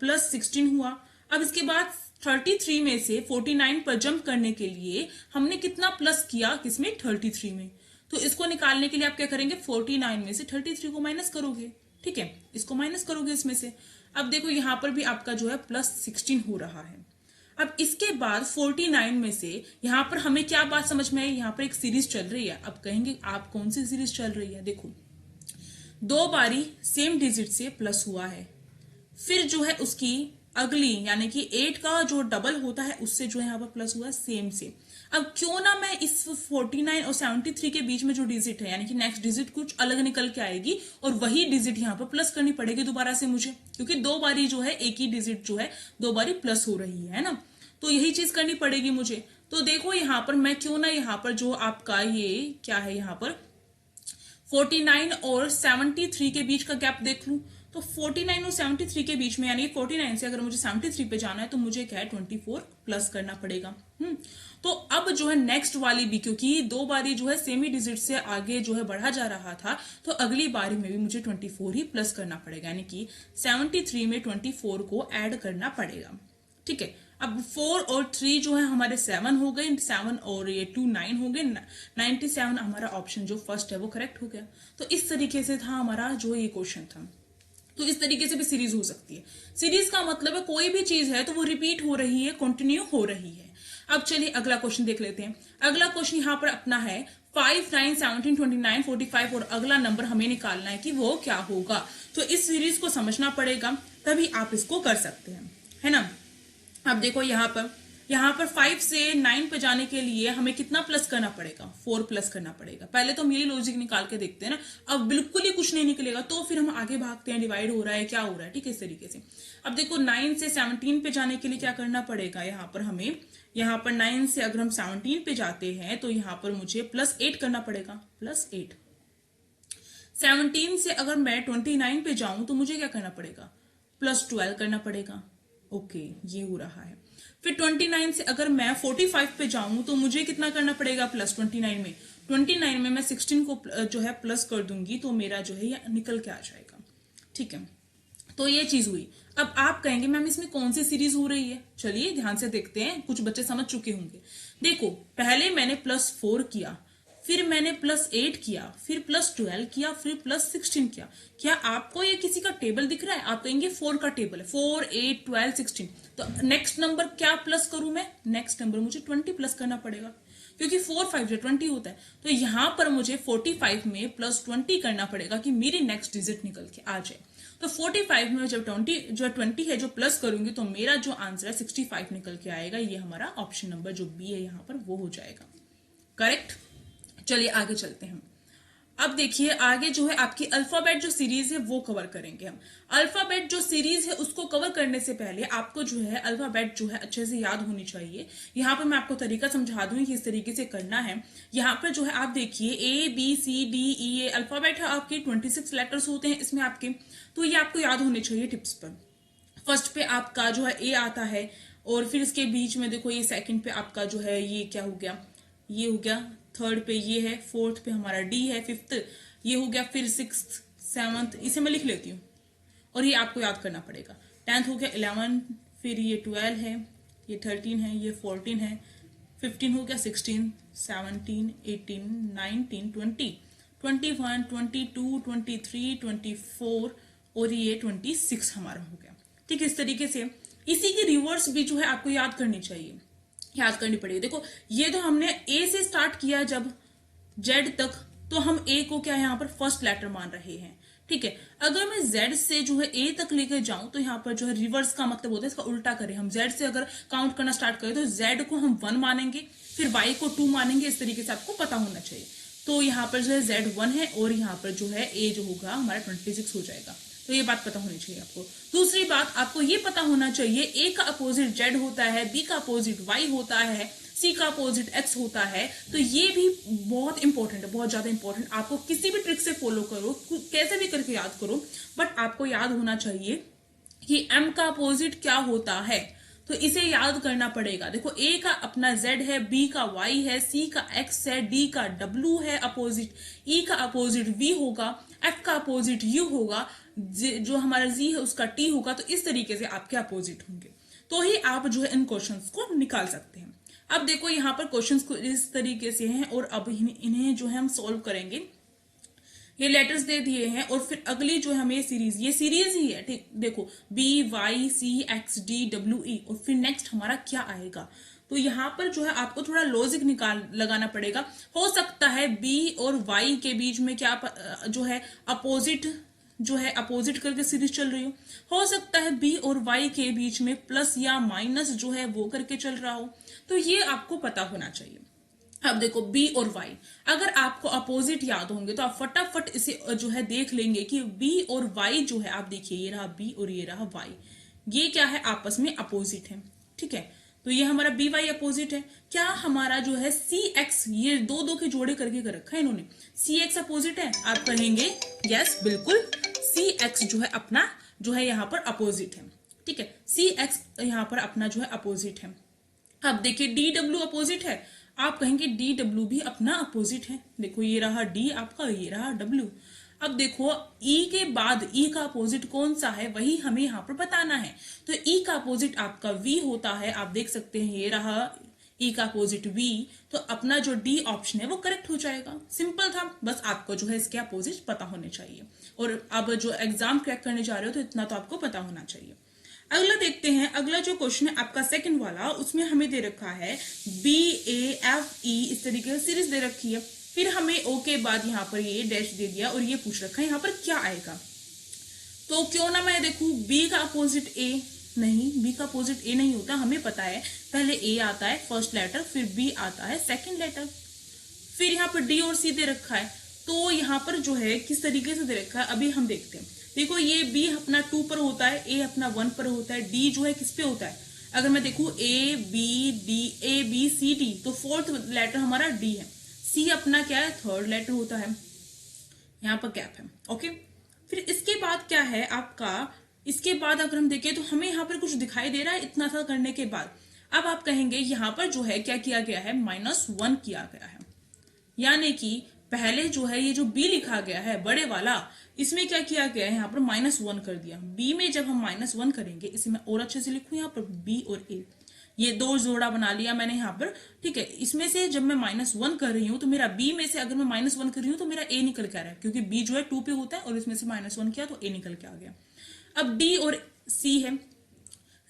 +16 हुआ। अब इसके बाद 33 में से 49 पर जंप करने के लिए हमने कितना प्लस किया, किसमें? 33 में। तो इसको निकालने के लिए आप क्या करेंगे, 49 में से 33 को माइनस करोगे। ठीक है, इसको माइनस करोगे इसमें से। अब देखो यहाँ पर भी आपका जो है +16 हो रहा है। अब इसके बाद 49 में से यहाँ पर हमें क्या बात समझ में आई, यहाँ पर एक सीरीज चल रही है। अब कहेंगे आप कौन सी सीरीज चल रही है? देखो 2 बारी सेम डिजिट से प्लस हुआ है, फिर जो है उसकी अगली यानी कि 8 का जो डबल होता है उससे जो है यहाँ पर प्लस हुआ है सेम से। अब क्यों ना मैं इस 49 और 73 के बीच में जो डिजिट है यानी कि नेक्स्ट डिजिट कुछ अलग निकल के आएगी और वही डिजिट यहाँ पर प्लस करनी पड़ेगी दोबारा से मुझे, क्योंकि 2 बारी जो है एक ही डिजिट जो है 2 बारी प्लस हो रही है ना, तो यही चीज करनी पड़ेगी मुझे। तो देखो यहाँ पर मैं क्यों ना यहाँ पर जो आपका ये क्या है यहाँ पर 49 और 73 के बीच का गैप देख लूं, तो 49 और 73 के बीच में यानी 49 से अगर मुझे 73 पे जाना है तो मुझे क्या है 24 प्लस करना पड़ेगा। तो अब जो है नेक्स्ट वाली भी, क्योंकि 2 बारी जो है सेम ही डिजिट से आगे जो है बढ़ा जा रहा था, तो अगली बारी में भी मुझे 24 ही प्लस करना पड़ेगा, यानी कि 73 में 24 को ऐड करना पड़ेगा। ठीक है, अब 4 और 3 जो है हमारे 7 हो गए, 7 और ये 2 9 हो गए, 97 हमारा ऑप्शन जो फर्स्ट है वो करेक्ट हो गया। तो इस तरीके से था हमारा जो ये क्वेश्चन था। तो इस तरीके से भी सीरीज हो सकती है। सीरीज का मतलब है कोई भी चीज है तो वो रिपीट हो रही है, कंटिन्यू हो रही है। अब चलिए अगला क्वेश्चन देख लेते हैं। अगला क्वेश्चन यहाँ पर अपना है 5 9 17 29 45 और अगला नंबर हमें निकालना है कि वो क्या होगा। तो इस सीरीज को समझना पड़ेगा तभी आप इसको कर सकते हैं, है ना। अब देखो यहाँ पर 5 से 9 पे जाने के लिए हमें कितना प्लस करना पड़ेगा? 4 प्लस करना पड़ेगा। पहले तो हम यही लॉजिक निकाल के देखते हैं ना, अब बिल्कुल ही कुछ नहीं निकलेगा तो फिर हम आगे भागते हैं, डिवाइड हो रहा है क्या हो रहा है, ठीक है, इस तरीके से। अब देखो 9 से 17 पे जाने के लिए क्या करना पड़ेगा, यहाँ पर हमें यहाँ पर 9 से अगर हम 17 पे जाते हैं तो यहाँ पर मुझे +8 करना पड़ेगा, +8। 17 से अगर मैं 29 पे जाऊं तो मुझे क्या करना पड़ेगा, +12 करना पड़ेगा। ओके, ये हो रहा है। फिर 29 से अगर मैं 45 पे जाऊं तो मुझे कितना करना पड़ेगा, +29 में 29 में मैं 16 को जो है प्लस कर दूंगी तो मेरा जो है ये निकल के आ जाएगा। ठीक है, तो ये चीज हुई। अब आप कहेंगे मैम इसमें कौन सी सीरीज हो रही है, चलिए ध्यान से देखते हैं, कुछ बच्चे समझ चुके होंगे। देखो पहले मैंने +4 किया, फिर मैंने +8 किया, फिर +12 किया, फिर +16 किया। क्या आपको ये किसी का टेबल दिख रहा है? आप कहेंगे 4 का टेबल है, 4 8 12 16। तो नेक्स्ट नंबर क्या प्लस करूं मैं? नेक्स्ट नंबर मुझे 20 प्लस करना पड़ेगा, क्योंकि 4 5 जो 20 होता है। तो यहां पर मुझे 45 में +20 करना पड़ेगा कि मेरी नेक्स्ट डिजिट निकल के आ जाए। तो 45 में जब 20 है जो प्लस करूंगी तो मेरा जो आंसर है 65 निकल के आएगा। ये हमारा ऑप्शन नंबर जो बी है यहाँ पर वो हो जाएगा करेक्ट। चलिए आगे चलते हैं। अब देखिए आगे जो है आपकी अल्फाबेट जो सीरीज है वो कवर करेंगे हम। अल्फाबेट जो सीरीज है उसको कवर करने से पहले आपको जो है अल्फाबेट जो है अच्छे से याद होनी चाहिए। यहाँ पर मैं आपको तरीका समझा दूं कि इस तरीके से करना है। यहाँ पर जो है आप देखिए ABCDE अल्फाबेट है आपके 26 लेटर्स होते हैं इसमें आपके, तो ये आपको याद होने चाहिए टिप्स पर। फर्स्ट पे आपका जो है ए आता है, और फिर इसके बीच में देखो ये सेकंड पे आपका जो है ये क्या हो गया, ये हो गया। थर्ड पे ये है, फोर्थ पे हमारा डी है, फिफ्थ ये हो गया, फिर सिक्स्थ सेवंथ, इसे मैं लिख लेती हूँ और ये आपको याद करना पड़ेगा। 10th हो गया 11, फिर ये 12 है, ये 13 है, ये 14 है, 15 हो गया 16 17 18 19 20 21 22 23 24 और ये 26 हमारा हो गया। ठीक है, इस तरीके से इसी की रिवर्स भी जो है आपको याद करनी चाहिए, याद करनी पड़ेगी। देखो ये तो हमने ए से स्टार्ट किया जब जेड तक, तो हम ए को क्या यहाँ पर फर्स्ट लेटर मान रहे हैं। ठीक है, अगर मैं जेड से जो है ए तक लेकर जाऊं तो यहाँ पर जो है रिवर्स का मतलब होता है इसका उल्टा करें। हम जेड से अगर काउंट करना स्टार्ट करें तो जेड को हम 1 मानेंगे, फिर वाई को 2 मानेंगे। इस तरीके से आपको पता होना चाहिए। तो यहाँ पर जो है जेड 1 है और यहाँ पर जो है ए जो होगा हमारा 26 हो जाएगा। तो ये बात पता होनी चाहिए आपको। दूसरी बात आपको ये पता होना चाहिए ए का अपोजिट जेड होता है, बी का अपोजिट वाई होता है, सी का अपोजिट एक्स होता है। तो ये भी बहुत इंपॉर्टेंट है, बहुत ज्यादा इंपॉर्टेंट। आपको किसी भी ट्रिक से फॉलो करो, कैसे भी करके याद करो, बट आपको याद होना चाहिए कि एम का अपोजिट क्या होता है, तो इसे याद करना पड़ेगा। देखो ए का अपना जेड है, बी का वाई है, सी का एक्स है, डी का डब्ल्यू है अपोजिट, ई का अपोजिट वी होगा, एफ का अपोजिट यू होगा, जो हमारा जी है उसका टी होगा। तो इस तरीके से आपके अपोजिट होंगे, तो ही आप जो है इन क्वेश्चंस को निकाल सकते हैं। अब देखो यहाँ पर क्वेश्चंस को इस तरीके से हैं और अब इन्हें जो है हम सॉल्व करेंगे। ये लेटर्स दे दिए हैं और फिर अगली जो है हमें ये सीरीज ही है। ठीक, देखो B Y C X D W E, और फिर नेक्स्ट हमारा क्या आएगा। तो यहाँ पर जो है आपको थोड़ा लॉजिक लगाना पड़ेगा। हो सकता है बी और वाई के बीच में क्या जो है अपोजिट करके सीरीज चल रही हो सकता है बी और वाई के बीच में प्लस या माइनस जो है वो करके चल रहा हो। तो ये आपको पता होना चाहिए। अब देखो बी और वाई, अगर आपको अपोजिट याद होंगे तो आप फटाफट इसे जो है देख लेंगे कि बी और वाई जो है, आप देखिए ये रहा बी और ये रहा वाई, ये क्या है आपस में अपोजिट है। ठीक है, तो ये हमारा बी वाई अपोजिट है। क्या हमारा जो है सी एक्स, ये दो दो के जोड़े करके कर रखा है इन्होंने, सी एक्स अपोजिट है। आप कहेंगे यस बिल्कुल, सी एक्स जो है अपना जो है यहाँ पर अपोजिट है। ठीक है, सी एक्स यहाँ पर अपना जो है अपोजिट है। अब देखिए डी डब्ल्यू अपोजिट है, आप कहेंगे डी डब्ल्यू भी अपना अपोजिट है। देखो ये रहा डी आपका, ये रहा डब्ल्यू। अब देखो ई के बाद ई का अपोजिट कौन सा है वही हमें यहाँ पर बताना है। तो ई का अपोजिट आपका वी होता है, आप देख सकते हैं ये रहा ई का अपोजिट वी। तो अपना जो डी ऑप्शन है वो करेक्ट हो जाएगा। सिंपल था, बस आपको जो है इसके अपोजिट पता होने चाहिए। और अब जो एग्जाम क्रैक करने जा रहे हो तो इतना तो आपको पता होना चाहिए। अगला देखते हैं, अगला जो क्वेश्चन है आपका सेकंड वाला, उसमें हमें दे रखा है बी ए एफ ई, इस तरीके से सीरीज दे रखी है। फिर हमें ओ के बाद यहाँ पर ये डैश दे दिया और ये पूछ रखा है यहाँ पर क्या आएगा। तो क्यों ना मैं देखूं बी का अपोजिट ए, नहीं बी का अपोजिट ए नहीं होता। हमें पता है पहले ए आता है फर्स्ट लेटर, फिर बी आता है सेकेंड लेटर, फिर यहाँ पर डी और सी दे रखा है। तो यहाँ पर जो है किस तरीके से दे रखा है अभी हम देखते हैं। देखो ये बी अपना 2 पर होता है, ए अपना 1 पर होता है, डी जो है किस पे होता है। अगर मैं देखूं ए बी सी डी, तो फोर्थ लेटर हमारा डी है। सी अपना क्या है, थर्ड लेटर होता है, यहाँ पर गैप है। ओके, फिर इसके बाद क्या है आपका, इसके बाद अगर हम देखें तो हमें यहाँ पर कुछ दिखाई दे रहा है इतना सा करने के बाद। अब आप कहेंगे यहाँ पर जो है क्या किया गया है, -1 किया गया है। यानी कि पहले जो है ये जो बी लिखा गया है बड़े वाला, इसमें क्या किया गया है, यहाँ पर -1 कर दिया। बी में जब हम -1 करेंगे, इसे मैं और अच्छे से लिखूं, यहाँ पर बी और ए, ये दो जोड़ा बना लिया मैंने यहाँ पर, ठीक है। इसमें से जब मैं -1 कर रही हूँ तो मेरा बी में से अगर मैं -1 कर रही हूँ तो मेरा ए निकल के आ रहा है, क्योंकि बी जो है 2 पे होता है और इसमें से -1 किया तो ए निकल के आ गया। अब डी और सी है,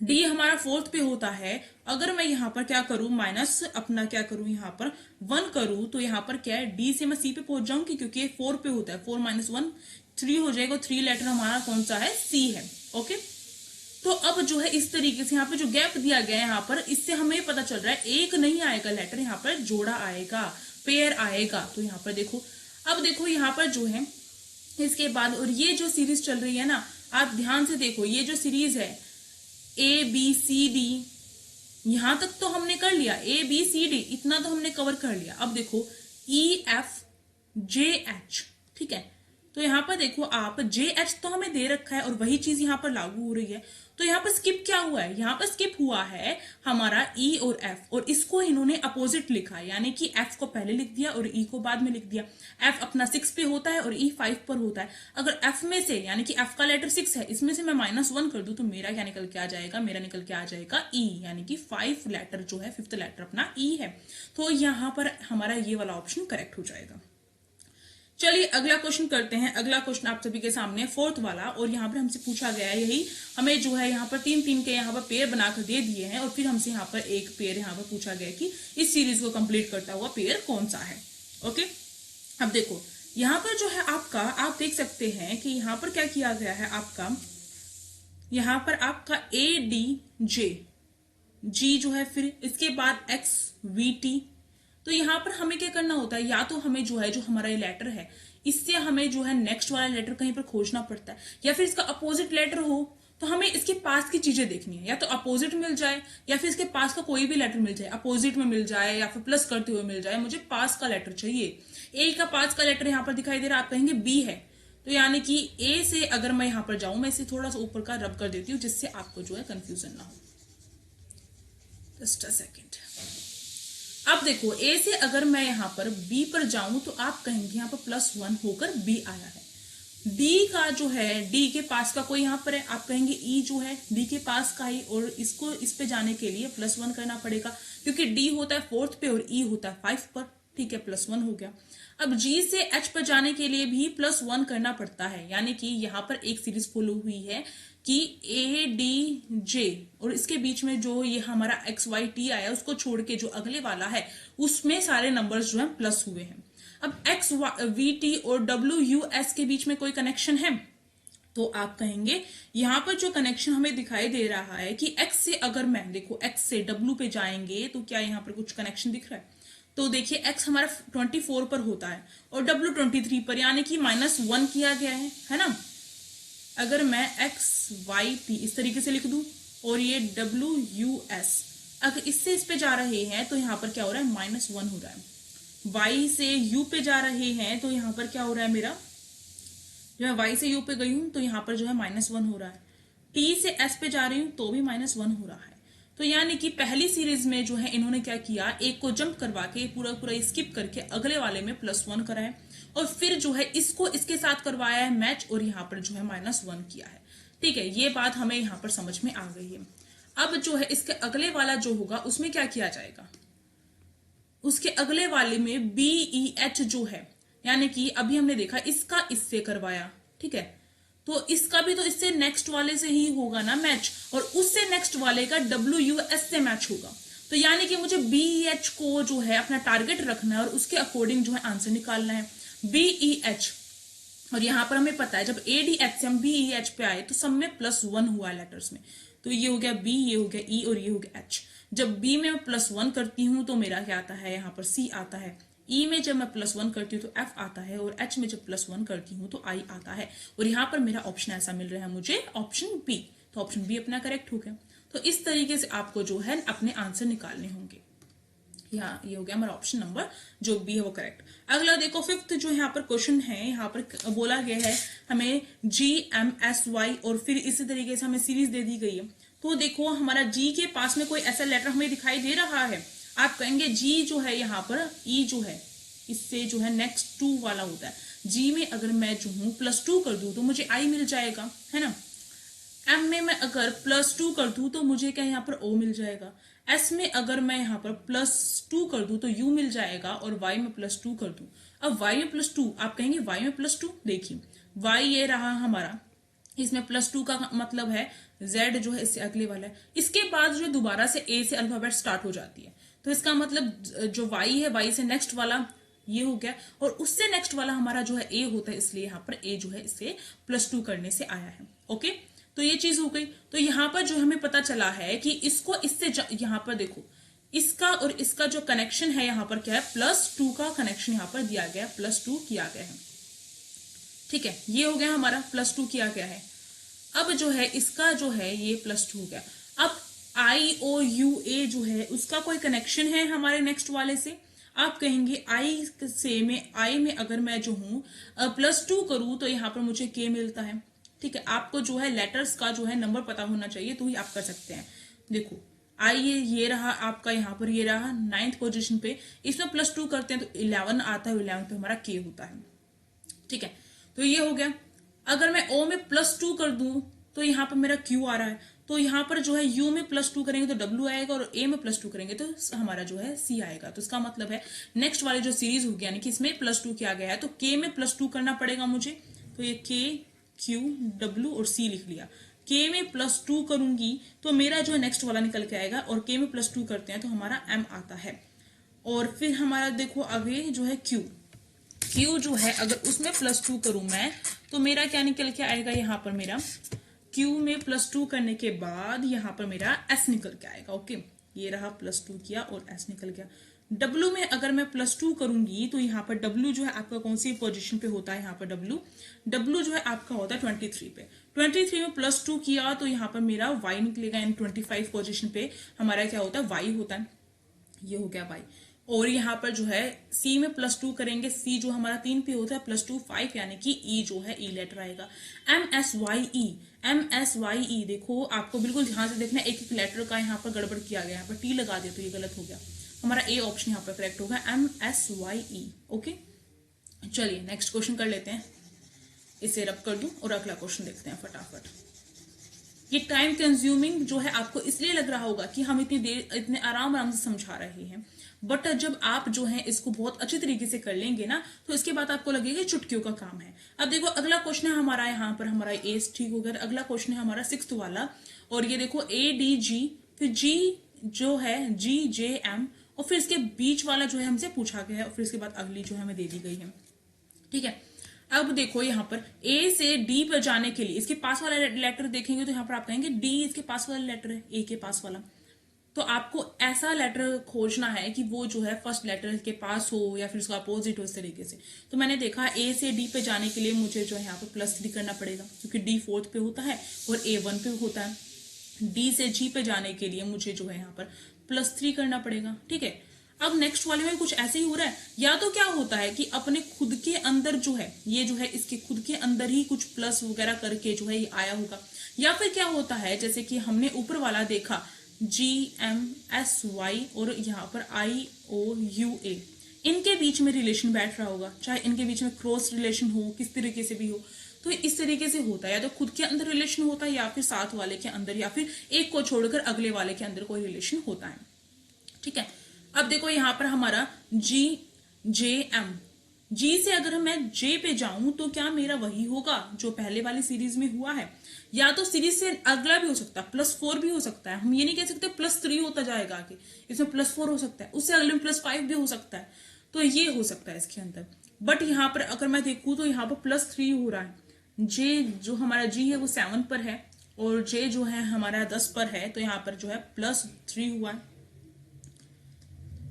डी हमारा 4th पे होता है। अगर मैं यहाँ पर क्या करूं, माइनस अपना क्या करूं, यहाँ पर 1 करूं तो यहाँ पर क्या है, डी से मैं सी पे पहुंच जाऊंगी, क्योंकि ये 4 पे होता है। 4 - 1 3 हो जाएगा, 3 लेटर हमारा कौन सा है, सी है। ओके, तो अब जो है इस तरीके से यहाँ पे जो गैप दिया गया है यहाँ पर, इससे हमें पता चल रहा है एक नहीं आएगा लेटर, यहाँ पर जोड़ा आएगा, पेयर आएगा। तो यहाँ पर देखो, अब देखो यहाँ पर जो है इसके बाद, और ये जो सीरीज चल रही है ना, आप ध्यान से देखो, ये जो सीरीज है ABCD, यहां तक तो हमने कर लिया, ABCD इतना तो हमने कवर कर लिया। अब देखो EFJH, ठीक है। तो यहाँ पर देखो आप, JH तो हमें दे रखा है और वही चीज यहाँ पर लागू हो रही है। तो यहाँ पर स्किप क्या हुआ है, यहाँ पर स्किप हुआ है हमारा E और F, और इसको इन्होंने अपोजिट लिखा है, यानी कि F को पहले लिख दिया और E को बाद में लिख दिया। F अपना 6 पे होता है और E 5 पर होता है। अगर F में से, यानी कि F का लेटर 6 है, इसमें से मैं -1 कर दूं तो मेरा क्या निकल के आ जाएगा, मेरा निकल के आ जाएगा E, यानी कि 5 लेटर जो है, 5th लेटर अपना E है। तो यहाँ पर हमारा ये वाला ऑप्शन करेक्ट हो जाएगा। चलिए अगला क्वेश्चन करते हैं। अगला क्वेश्चन आप सभी के सामने 4th वाला, और यहाँ पर हमसे पूछा गया है यही, हमें जो है यहाँ पर 3-3 के यहाँ पर पेयर बनाकर दे दिए हैं, और फिर हमसे यहाँ पर एक पेयर यहाँ पर पूछा गया कि इस सीरीज को कंप्लीट करता हुआ पेयर कौन सा है। ओके, अब देखो यहाँ पर जो है आपका, आप देख सकते हैं कि यहाँ पर क्या किया गया है आपका, यहाँ पर आपका ADJ, G जो है, फिर इसके बाद XVT। तो यहाँ पर हमें क्या करना होता है, या तो हमें जो है, जो हमारा ये लेटर है, इससे हमें जो है नेक्स्ट वाला लेटर कहीं पर खोजना पड़ता है, या फिर इसका अपोजिट लेटर हो तो हमें इसके पास की चीजें देखनी है, या तो अपोजिट मिल जाए या फिर इसके पास का कोई भी लेटर मिल जाए, अपोजिट में मिल जाए या फिर प्लस करते हुए मिल जाए, मुझे पास का लेटर चाहिए। ए का पास का लेटर यहाँ पर दिखाई दे रहा है, आप कहेंगे बी है, तो यानी कि ए से अगर मैं यहाँ पर जाऊं, मैं इसे थोड़ा सा ऊपर का रब कर देती हूँ जिससे आपको जो है कंफ्यूजन ना हो। Just a second. अब देखो ए से अगर मैं यहाँ पर बी पर जाऊं तो आप कहेंगे यहाँ पर +1 होकर बी आया है। डी का जो है, डी के पास का कोई यहाँ पर है, आप कहेंगे ई जो है डी के पास का ही, और इसको इस पे जाने के लिए +1 करना पड़ेगा, क्योंकि डी होता है 4th पे और ई होता है 5 पर, ठीक है, +1 हो गया। अब जी से एच पर जाने के लिए भी +1 करना पड़ता है, यानी कि यहाँ पर एक सीरीज फॉलो हुई है कि ADJ, और इसके बीच में जो ये हमारा XYT आया उसको छोड़ के जो अगले वाला है उसमें सारे नंबर्स जो है प्लस हुए हैं। अब XVT और WUS के बीच में कोई कनेक्शन है, तो आप कहेंगे यहाँ पर जो कनेक्शन हमें दिखाई दे रहा है कि X से अगर मैं देखो, X से W पे जाएंगे तो क्या यहाँ पर कुछ कनेक्शन दिख रहा है, तो देखिए X हमारा 24 पर होता है और W 23 पर, यानी कि -1 किया गया है ना। अगर मैं XYT इस तरीके से लिख दूं और ये WUS अगर इससे इस पे जा रहे हैं तो यहाँ पर क्या हो रहा है, -1 हो रहा है। Y से U पे जा रहे हैं तो यहाँ पर क्या हो रहा है, मेरा जो है Y से U पे गई हूं तो यहाँ पर जो है -1 हो रहा है। T से S पे जा रही हूं तो भी -1 हो रहा है। तो यानी कि पहली सीरीज में जो है इन्होंने क्या किया, एक को जंप करवा के पूरा पूरा स्किप करके अगले वाले में +1 करा है, और फिर जो है इसको इसके साथ करवाया है मैच, और यहाँ पर जो है -1 किया है। ठीक है, ये बात हमें यहाँ पर समझ में आ गई है। अब जो है इसके अगले वाला जो होगा उसमें क्या किया जाएगा, उसके अगले वाले में BEH जो है, यानी कि अभी हमने देखा इसका इससे करवाया, ठीक है, तो इसका भी तो इससे नेक्स्ट वाले से ही होगा ना मैच, और उससे नेक्स्ट वाले का WUS से मैच होगा। तो यानी कि मुझे BEH को जो है अपना टारगेट रखना है और उसके अकॉर्डिंग जो है आंसर निकालना है। BEH, और यहाँ पर हमें पता है जब ADH से हम BEH पे आए तो सब में +1 हुआ लेटर्स में, तो ये हो गया B, ये हो गया E और ये हो गया H। जब B में मैं +1 करती हूँ तो मेरा क्या आता है, यहाँ पर C आता है। E में जब मैं +1 करती हूँ तो F आता है, और H में जब +1 करती हूँ तो I आता है, और यहाँ पर मेरा ऑप्शन ऐसा मिल रहा है मुझे, ऑप्शन B। तो ऑप्शन B अपना करेक्ट हो गया। तो इस तरीके से आपको जो है अपने आंसर निकालने होंगे। यहाँ ये हो गया हमारा ऑप्शन नंबर जो B है वो करेक्ट। अगला देखो 5th जो यहाँ पर क्वेश्चन है, यहाँ पर बोला गया है हमें GMSY और फिर इसी तरीके से हमें सीरीज दे दी गई है। तो देखो हमारा G के पास में कोई ऐसा लेटर हमें दिखाई दे रहा है, आप कहेंगे G जो है यहाँ पर E जो है इससे जो है नेक्स्ट टू वाला होता है। जी में अगर मैं जो हूँ +2 कर दूँ तो मुझे आई मिल जाएगा, है ना। एम में मैं अगर +2 कर दूँ तो मुझे क्या यहाँ पर ओ मिल जाएगा। एस में अगर मैं यहाँ पर +2 कर दूँ तो यू मिल जाएगा, और वाई में +2 कर दूँ। अब वाई में +2, आप कहेंगे वाई में +2, देखिए वाई ये रहा हमारा, इसमें +2 का मतलब है z जो है इससे अगले वाला है। इसके बाद जो दोबारा से a से अल्फाबेट स्टार्ट हो जाती है, तो इसका मतलब जो y है y से नेक्स्ट वाला ये हो गया, और उससे नेक्स्ट वाला हमारा जो है a होता है, इसलिए यहाँ पर a जो है इससे +2 करने से आया है। ओके, तो ये चीज हो गई। तो यहाँ पर जो हमें पता चला है कि इसको इससे यहाँ पर देखो, इसका और इसका जो कनेक्शन है यहाँ पर क्या है, +2 का कनेक्शन यहाँ पर दिया गया, +2 किया गया है। ठीक है, ये हो गया हमारा +2 किया गया है। अब जो है इसका जो है ये +2 हो गया। अब IOUA जो है उसका कोई कनेक्शन है हमारे नेक्स्ट वाले से। आप कहेंगे आई में अगर मैं जो हूँ +2 करूँ तो यहाँ पर मुझे K मिलता है। ठीक है, आपको जो है लेटर्स का जो है नंबर पता होना चाहिए, तो ही आप कर सकते हैं। देखो आई ये रहा आपका, यहाँ पर ये रहा 9th पोजीशन पे, इसमें +2 करते हैं तो 11 आता है, 11 पे हमारा K होता है। ठीक है, तो ये हो गया। अगर मैं O में +2 कर दूं तो यहाँ पर मेरा Q आ रहा है, तो यहाँ पर जो है U में +2 करेंगे तो W आएगा, और A में +2 करेंगे तो हमारा जो है C आएगा। तो इसका मतलब है नेक्स्ट वाली जो सीरीज होगी, यानी कि इसमें +2 किया गया है, तो K में +2 करना पड़ेगा मुझे। तो ये K, Q, W और C लिख लिया। K में +2 करूंगी तो मेरा जो नेक्स्ट वाला निकल के आएगा, और K में +2 करते हैं तो हमारा M आता है। और फिर हमारा देखो आगे जो है Q जो है अगर उसमें +2 करूं मैं तो मेरा क्या निकल के आएगा, यहाँ पर मेरा Q में +2 करने के बाद यहाँ पर मेरा S निकल के आएगा। ओके, ये रहा +2 किया और S निकल गया। W में अगर मैं +2 करूंगी तो यहाँ पर W जो है आपका कौन सी पोजीशन पे होता है, यहाँ पर W जो है आपका होता है 23 पे। 23 में +2 किया तो यहाँ पर मेरा Y निकलेगा, यानी 25 पोजीशन पे हमारा क्या होता है, Y होता है। ये हो गया Y। और यहाँ पर जो है C में +2 करेंगे, C जो हमारा 3 पे होता है, +2 5, यानी कि E जो है E लेटर आएगा। MSYE देखो आपको बिल्कुल ध्यान से देखना, एक एक लेटर का यहाँ पर गड़बड़ किया गया, यहाँ पर T लगा दिया तो ये गलत हो गया। हमारा A ऑप्शन यहाँ पर करेक्ट होगा, MSYE। ओके, चलिए नेक्स्ट क्वेश्चन कर लेते हैं। इसे रब कर दूं और अगला क्वेश्चन देखते हैं फटाफट। ये टाइम कंज्यूमिंग जो है आपको इसलिए लग रहा होगा कि हम इतनी देर इतने आराम से समझा रहे हैं, बट जब आप जो है इसको बहुत अच्छे तरीके से कर लेंगे ना तो इसके बाद आपको लगेगा चुटकियों का काम है। अब देखो अगला क्वेश्चन है हमारा, यहाँ पर हमारा एज ठीक हो गया। अगला क्वेश्चन है हमारा 6th वाला, और ये देखो ADG, फिर G जो है GJM, और फिर इसके बीच वाला जो है हमसे पूछा गया है, और फिर इसके बाद अगली जो है हमें दे दी गई है। ठीक है, अब देखो यहाँ पर A से D पर जाने के लिए इसके पास वाला लेटर देखेंगे तो यहाँ पर आप कहेंगे D इसके पास वाला लेटर है, A के पास वाला। तो आपको ऐसा लेटर खोजना है कि वो जो है फर्स्ट लेटर के पास हो या फिर उसका अपोजिट हो, इस तरीके से। तो मैंने देखा A से D पे जाने के लिए मुझे जो है यहाँ पर +3 करना पड़ेगा, क्योंकि D 4th पे होता है और A 1 पे होता है। D से G पे जाने के लिए मुझे जो है यहाँ पर +3 करना पड़ेगा। ठीक है, अब नेक्स्ट वाले में कुछ ऐसे ही हो रहा है, या तो क्या होता है कि अपने खुद के अंदर जो है ये जो है इसके खुद के अंदर ही कुछ प्लस वगैरह करके जो है ये आया होगा, या फिर क्या होता है जैसे कि हमने ऊपर वाला देखा GMSY और यहाँ पर IOUA, इनके बीच में रिलेशन बैठ रहा होगा, चाहे इनके बीच में क्रॉस रिलेशन हो, किस तरीके से भी हो। तो इस तरीके से होता है, या तो खुद के अंदर रिलेशन होता है या फिर साथ वाले के अंदर, या फिर एक को छोड़कर अगले वाले के अंदर कोई रिलेशन होता है। ठीक है, अब देखो यहाँ पर हमारा GJM, G से अगर मैं J पे जाऊं तो क्या मेरा वही होगा जो पहले वाली सीरीज में हुआ है, या तो सीरीज से अगला भी हो सकता है, +4 भी हो सकता है। हम ये नहीं कह सकते +3 होता जाएगा आगे, इसमें +4 हो सकता है, उससे अगले में +5 भी हो सकता है। तो ये हो सकता है इसके अंदर, बट यहाँ पर अगर मैं देखूं तो यहाँ पर +3 हो रहा है। J जो हमारा G है वो 7 पर है और J जो है हमारा 10 पर है, तो यहाँ पर जो है +3 हुआ है।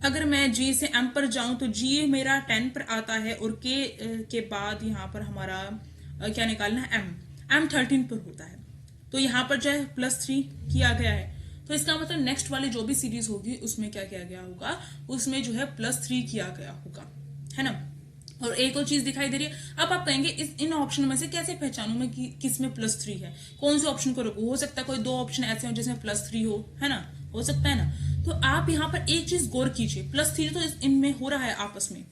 अगर मैं G से M पर जाऊं तो G मेरा 10 पर आता है और K के बाद यहाँ पर हमारा क्या निकालना है, M 13 पर होता है। तो यहाँ पर जो है +3 किया गया है, तो इसका मतलब नेक्स्ट वाली जो भी सीरीज होगी उसमें क्या किया गया होगा, उसमें जो है +3 किया गया होगा, है ना। और एक और चीज दिखाई दे रही है। अब आप कहेंगे इन ऑप्शन में से कैसे पहचानूं मैं कि किस में +3 है, कौन से ऑप्शन को रखूं। हो सकता है कोई 2 ऑप्शन ऐसे हो जिसमें +3 हो, है ना, हो सकता है ना। तो आप यहाँ पर एक चीज गौर कीजिए, +3 तो इनमें हो रहा है आपस में,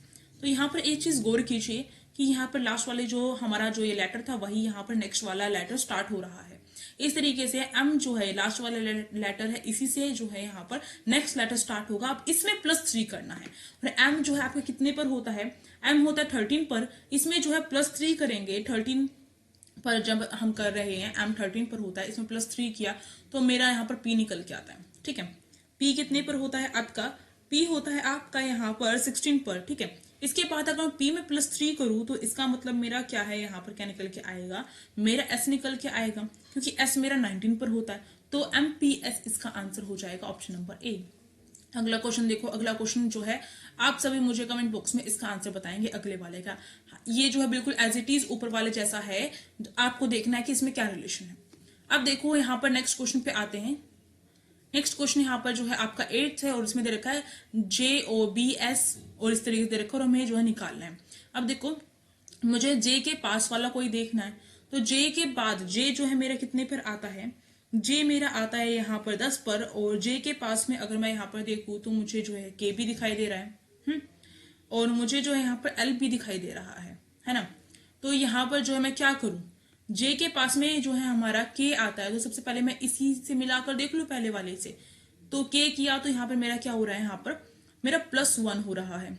तो यहाँ पर एक चीज गौर कीजिए कि यहाँ पर लास्ट वाले जो हमारा जो ये लेटर था वही यहाँ पर नेक्स्ट वाला लेटर स्टार्ट हो रहा है। इस तरीके से एम जो है लास्ट वाला लेटर है, इसी से जो है यहाँ पर नेक्स्ट लेटर स्टार्ट होगा। अब इसमें +3 करना है और एम जो है आपका कितने पर होता है, एम होता है 13 पर, इसमें जो है +3 करेंगे 13 पर। जब हम कर रहे हैं एम 13 पर होता है, इसमें +3 किया तो मेरा यहाँ पर पी निकल के आता है। ठीक है, पी कितने पर होता है आपका, पी होता है आपका यहाँ पर 16 पर। ठीक है, इसके बाद अगर मैं पी में +3 करूं तो इसका मतलब मेरा क्या है, यहाँ पर क्या निकल के आएगा, मेरा एस निकल के आएगा, क्योंकि एस मेरा 19 पर होता है। तो MPS इसका आंसर हो जाएगा ऑप्शन नंबर ए। अगला क्वेश्चन देखो, अगला क्वेश्चन जो है आप सभी मुझे कमेंट बॉक्स में इसका आंसर बताएंगे अगले वाले का। ये जो है बिल्कुल एज इट इज ऊपर वाले जैसा है, आपको देखना है कि इसमें क्या रिलेशन है। अब देखो यहाँ पर नेक्स्ट क्वेश्चन पे आते हैं। नेक्स्ट क्वेश्चन यहाँ पर जो है आपका 8th है और इसमें दे रखा है JOBS और इस तरीके से दे रखा है और हमें जो है निकालना है। अब देखो मुझे J के पास वाला कोई देखना है, तो J के बाद J जो है मेरा कितने पर आता है, J मेरा आता है यहाँ पर 10 पर, और J के पास में अगर मैं यहाँ पर देखूँ तो मुझे जो है K भी दिखाई दे रहा है और मुझे जो है यहाँ पर L भी दिखाई दे रहा है ना। तो यहाँ पर जो है मैं क्या करूँ, J के पास में जो है हमारा K आता है, तो सबसे पहले मैं इसी से मिलाकर देख लूँ पहले वाले से। तो K किया तो यहाँ पर मेरा क्या हो रहा है, यहाँ पर मेरा +1 हो रहा है।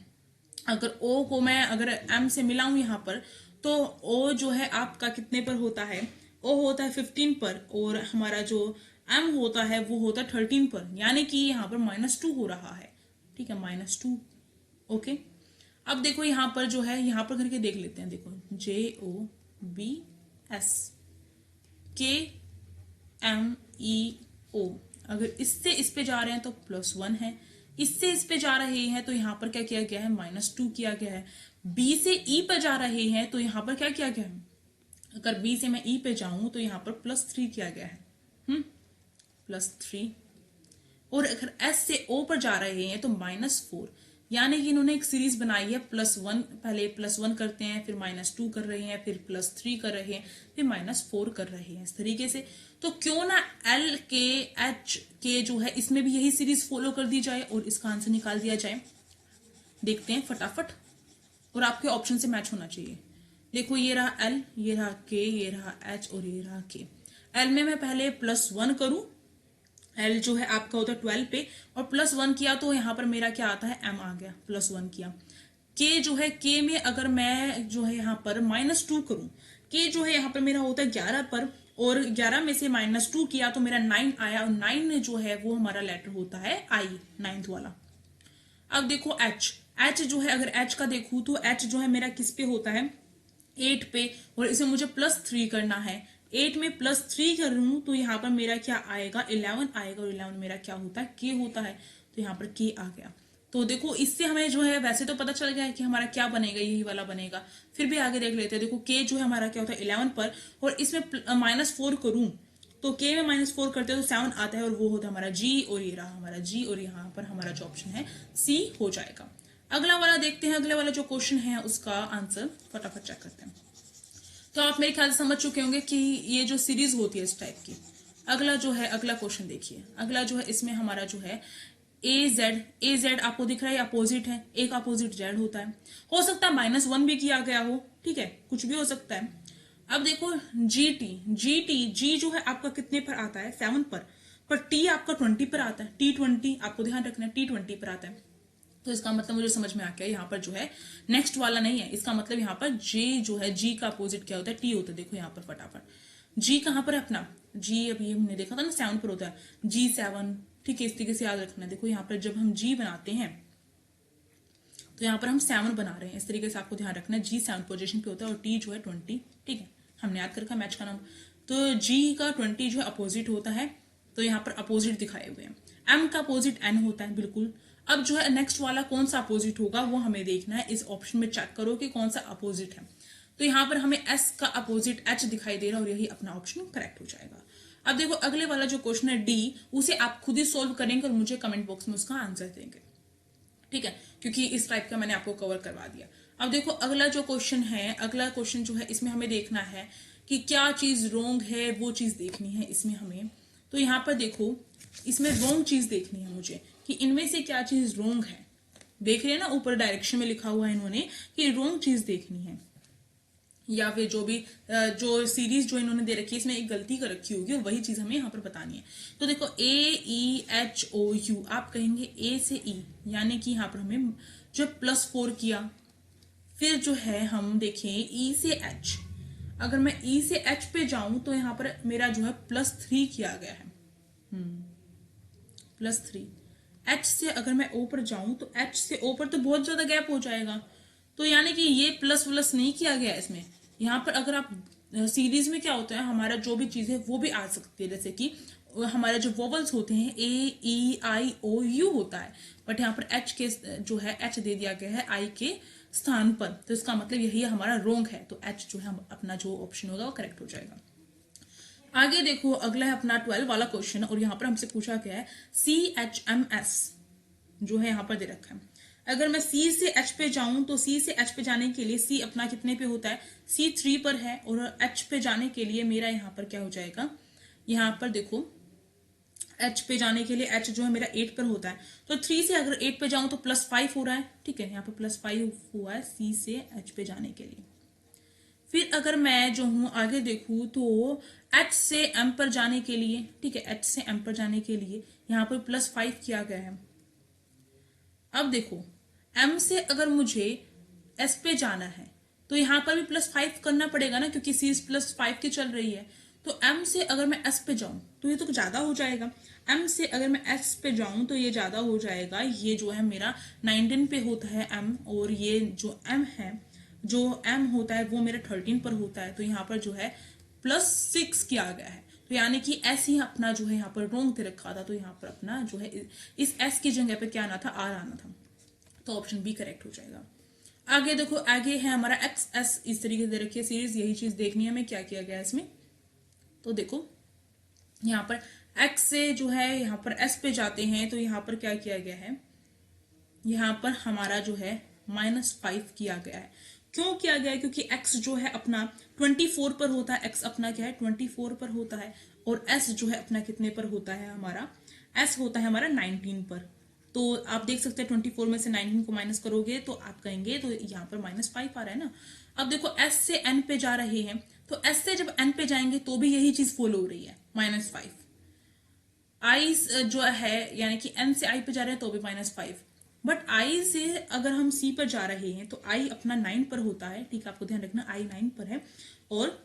अगर O को मैं अगर M से मिलाऊं यहाँ पर, तो O जो है आपका कितने पर होता है, O होता है 15 पर और हमारा जो M होता है वो होता है 13 पर, यानी कि यहाँ पर -2 हो रहा है। ठीक है, -2। ओके, अब देखो यहाँ पर जो है, यहाँ पर करके देख लेते हैं। देखो JOBS KMEO, अगर इससे इस पे जा रहे हैं तो +1 है, इससे इस पे जा रहे हैं तो यहाँ पर क्या किया गया है, -2 किया गया है। B से E पर जा रहे हैं तो यहाँ पर क्या किया गया है, अगर B से मैं E पे जाऊं तो यहाँ पर +3 किया गया है, +3। और अगर S से O पर जा रहे हैं तो -4, यानी कि इन्होंने एक सीरीज बनाई है, +1 पहले +1 करते हैं, फिर -2 कर रहे हैं, फिर +3 कर रहे हैं, फिर -4 कर रहे हैं, इस तरीके से। तो क्यों ना L के H के जो है इसमें भी यही सीरीज फॉलो कर दी जाए और इसका आंसर निकाल दिया जाए। देखते हैं फटाफट, और आपके ऑप्शन से मैच होना चाहिए। देखो ये रहा L, ये रहा K, ये रहा H और ये रहा K। L में मैं पहले +1 करूं, L जो है आपका होता है 12 पे, और +1 किया तो यहाँ पर मेरा क्या आता है, M आ गया, +1 किया। K जो है, K में अगर मैं जो है यहाँ पर -2 करूं, K जो है यहाँ पर मेरा होता है 11 पर, और 11 में से -2 किया तो मेरा 9 आया, और 9 जो है वो हमारा लेटर होता है I, 9th वाला। अब देखो H जो है, अगर H का देखूं तो H जो है मेरा किस पे होता है, 8 पे, और इसे मुझे +3 करना है। 8 में +3 कर रही हूं तो यहाँ पर मेरा क्या आएगा, 11 आएगा, और 11 मेरा क्या होता है, K होता है, तो यहाँ पर K आ गया। तो देखो इससे हमें जो है वैसे तो पता चल गया है कि हमारा क्या बनेगा, यही वाला बनेगा, फिर भी आगे देख लेते हैं। देखो K जो है हमारा क्या होता है 11 पर, और इसमें -4 करूं तो K में -4 करते हैं तो 7 आता है, और वो होता है हमारा G, और ये रहा हमारा G, और यहाँ पर हमारा जो ऑप्शन है C हो जाएगा। अगला वाला देखते हैं, अगले वाला जो क्वेश्चन है उसका आंसर फटाफट चेक करते हैं। तो आप मेरे ख्याल से समझ चुके होंगे कि ये जो सीरीज होती है इस टाइप की। अगला जो है, अगला क्वेश्चन देखिए, अगला जो है इसमें हमारा जो है AZ आपको दिख रहा है अपोजिट है, एक अपोजिट Z होता है, हो सकता है -1 भी किया गया हो, ठीक है, कुछ भी हो सकता है। अब देखो G जो है आपका कितने पर आता है, 7 पर T आपका 20 पर आता है, T20 आपको ध्यान रखना है, T20 पर आता है। तो इसका मतलब मुझे समझ में आ गया, यहाँ पर जो है नेक्स्ट वाला नहीं है, इसका मतलब यहाँ पर J जो है, G का अपोजिट क्या होता है, T होता है। देखो यहाँ पर फटाफट G कहाँ पर है अपना, G अभी हमने देखा था ना 7 पर होता है, G7, ठीक है, इस तरीके से याद रखना है। देखो यहाँ पर जब हम G बनाते हैं तो यहाँ पर हम 7 बना रहे हैं, इस तरीके से आपको ध्यान रखना है। G 7 पोजीशन पे होता है और T जो है 20, ठीक है, हमने याद करके मैच का नाम। तो G का 20 जो है अपोजिट होता है, तो यहाँ पर अपोजिट दिखाए हुए हैं। M का अपोजिट N होता है, बिल्कुल। अब जो है नेक्स्ट वाला कौन सा अपोजिट होगा वो हमें देखना है, इस ऑप्शन में चेक करो कि कौन सा अपोजिट है। तो यहाँ पर हमें S का अपोजिट H दिखाई दे रहा है और यही अपना ऑप्शन करेक्ट हो जाएगा। अब देखो अगले वाला जो क्वेश्चन है D, उसे आप खुद ही सोल्व करेंगे और मुझे कमेंट बॉक्स में उसका आंसर देंगे, ठीक है, क्योंकि इस टाइप का मैंने आपको कवर करवा दिया। अब देखो अगला जो क्वेश्चन है, अगला क्वेश्चन जो है इसमें हमें देखना है कि क्या चीज रोंग है, वो चीज देखनी है इसमें हमें। तो यहाँ पर देखो इसमें रोंग चीज देखनी है मुझे कि इनमें से क्या चीज रोंग है, देख रहे हैं ना, ऊपर डायरेक्शन में लिखा हुआ है इन्होंने कि रॉन्ग चीज देखनी है, या फिर जो भी जो सीरीज जो इन्होंने दे रखी है इसमें एक गलती कर रखी होगी, वही चीज हमें यहाँ पर बतानी है। तो देखो AEHOU, आप कहेंगे ए से ई, यानी कि यहाँ पर हमें जो +4 किया, फिर जो है हम देखें ई से एच, अगर मैं ई से एच पे जाऊं तो यहाँ पर मेरा जो है +3 किया गया है, +3। एच से अगर मैं ओ पर जाऊं तो एच से ओ पर तो बहुत ज्यादा गैप हो जाएगा, तो यानी कि ये प्लस प्लस नहीं किया गया इसमें। यहाँ पर अगर आप सीरीज में क्या होता है, हमारा जो भी चीज है वो भी आ सकती है, जैसे कि हमारे जो वोवल्स होते हैं AEIOU होता है, बट यहाँ पर एच के जो है एच दे दिया गया है आई के स्थान पर, तो इसका मतलब यही हमारा रोंग है, तो एच जो है अपना जो ऑप्शन होगा वो करेक्ट हो जाएगा। आगे देखो, अगला है अपना 12 वाला क्वेश्चन, और यहाँ पर हमसे पूछा गया है CHMS जो है यहाँ पर दे रखा है। अगर मैं C से H पे जाऊं तो C से H पे जाने के लिए C अपना कितने पे होता है, C 3 पर है, और H पे जाने के लिए मेरा यहाँ पर क्या हो जाएगा, यहाँ पर देखो H पे जाने के लिए H जो है मेरा 8 पर होता है, तो 3 से अगर 8 पे जाऊं तो +5 हो रहा है, ठीक है, यहाँ पर +5 हुआ है C से H पे जाने के लिए। फिर अगर मैं जो हूं आगे देखूं तो H से M पर जाने के लिए, ठीक है, H से M पर जाने के लिए यहाँ पर +5 किया गया है। अब देखो M से अगर मुझे S पे जाना है तो यहाँ पर भी +5 करना पड़ेगा ना, क्योंकि C +5 की चल रही है। तो M से अगर मैं S पे जाऊं तो ये तो ज्यादा हो जाएगा, M से अगर मैं S पे जाऊं तो ये ज्यादा हो जाएगा, ये जो है मेरा 19 पे होता है M, और ये जो M है, जो M होता है वो मेरा 13 पर होता है, तो यहाँ पर जो है +6 किया गया है, तो यानी कि S ही अपना जो है यहाँ पर रोंग दे रखा था, तो यहाँ पर अपना जो है इस S की जगह पे क्या आना था, R आना था, तो ऑप्शन बी करेक्ट हो जाएगा। आगे देखो, आगे है हमारा XS, इस तरीके से दे रखी है सीरीज, यही चीज देखनी है हमें क्या किया गया है इसमें। तो देखो यहाँ पर X से जो है यहाँ पर S पे जाते हैं, तो यहाँ पर क्या किया गया है, यहाँ पर हमारा जो है -5 किया गया है। क्यों किया गया है, क्योंकि X जो है अपना 24 पर होता है, X अपना क्या है 24 पर होता है, और S जो है अपना कितने पर होता है, हमारा S होता है हमारा 19 पर। तो आप देख सकते हैं 24 में से 19 को माइनस करोगे तो आप कहेंगे, तो यहाँ पर -5 आ रहा है ना। अब देखो S से N पे जा रहे हैं, तो S से जब N पे जाएंगे तो भी यही चीज फॉलो हो रही है, -5। I जो है यानी कि N से I पे जा रहे हैं तो भी -5, बट I से अगर हम C पर जा रहे हैं तो I अपना 9 पर होता है, ठीक है, आपको ध्यान रखना I 9 पर है, और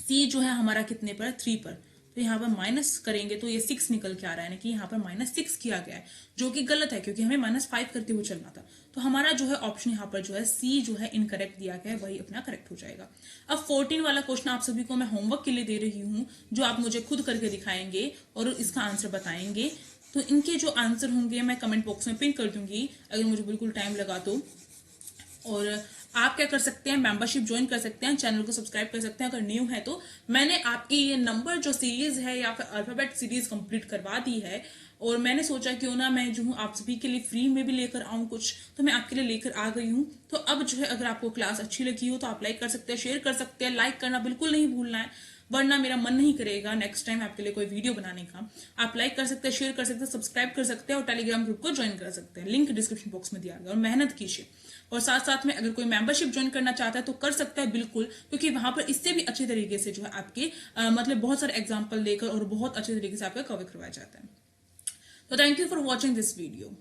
C जो है हमारा कितने पर, 3 पर, तो यहाँ पर माइनस करेंगे तो ये 6 निकल के आ रहा है, यानी कि यहाँ पर -6 किया गया है, जो कि गलत है क्योंकि हमें -5 करते हुए चलना था। तो हमारा जो है ऑप्शन यहाँ पर जो है C जो है इनकरेक्ट दिया गया है, वही अपना करेक्ट हो जाएगा। अब 14 वाला क्वेश्चन आप सभी को मैं होमवर्क के लिए दे रही हूँ, जो आप मुझे खुद करके दिखाएंगे और इसका आंसर बताएंगे। तो इनके जो आंसर होंगे मैं कमेंट बॉक्स में पिन कर दूंगी, अगर मुझे बिल्कुल टाइम लगा तो। और आप क्या कर सकते हैं, मेंबरशिप ज्वाइन कर सकते हैं, चैनल को सब्सक्राइब कर सकते हैं अगर न्यू है तो। मैंने आपकी ये नंबर जो सीरीज है या फिर अल्फाबेट सीरीज कंप्लीट करवा दी है, और मैंने सोचा क्यों ना मैं जो हूँ आप सभी के लिए फ्री में भी लेकर आऊँ कुछ, तो मैं आपके लिए लेकर आ गई हूँ। तो अब जो है अगर आपको क्लास अच्छी लगी हो तो आप लाइक कर सकते हैं, शेयर कर सकते हैं, लाइक करना बिल्कुल नहीं भूलना है, वरना मेरा मन नहीं करेगा नेक्स्ट टाइम आपके लिए कोई वीडियो बनाने का। आप लाइक कर सकते हैं, शेयर कर सकते हैं, सब्सक्राइब कर सकते हैं, और टेलीग्राम ग्रुप को ज्वाइन कर सकते हैं, लिंक डिस्क्रिप्शन बॉक्स में दिया गया। और मेहनत कीजिए, और साथ साथ में अगर कोई मेंबरशिप ज्वाइन करना चाहता है तो कर सकता है बिल्कुल, क्योंकि वहां पर इससे भी अच्छे तरीके से जो है आपके मतलब बहुत सारे एग्जाम्पल देकर और बहुत अच्छे तरीके से आपका कवर करवाया जाता है। तो thank you for watching this video.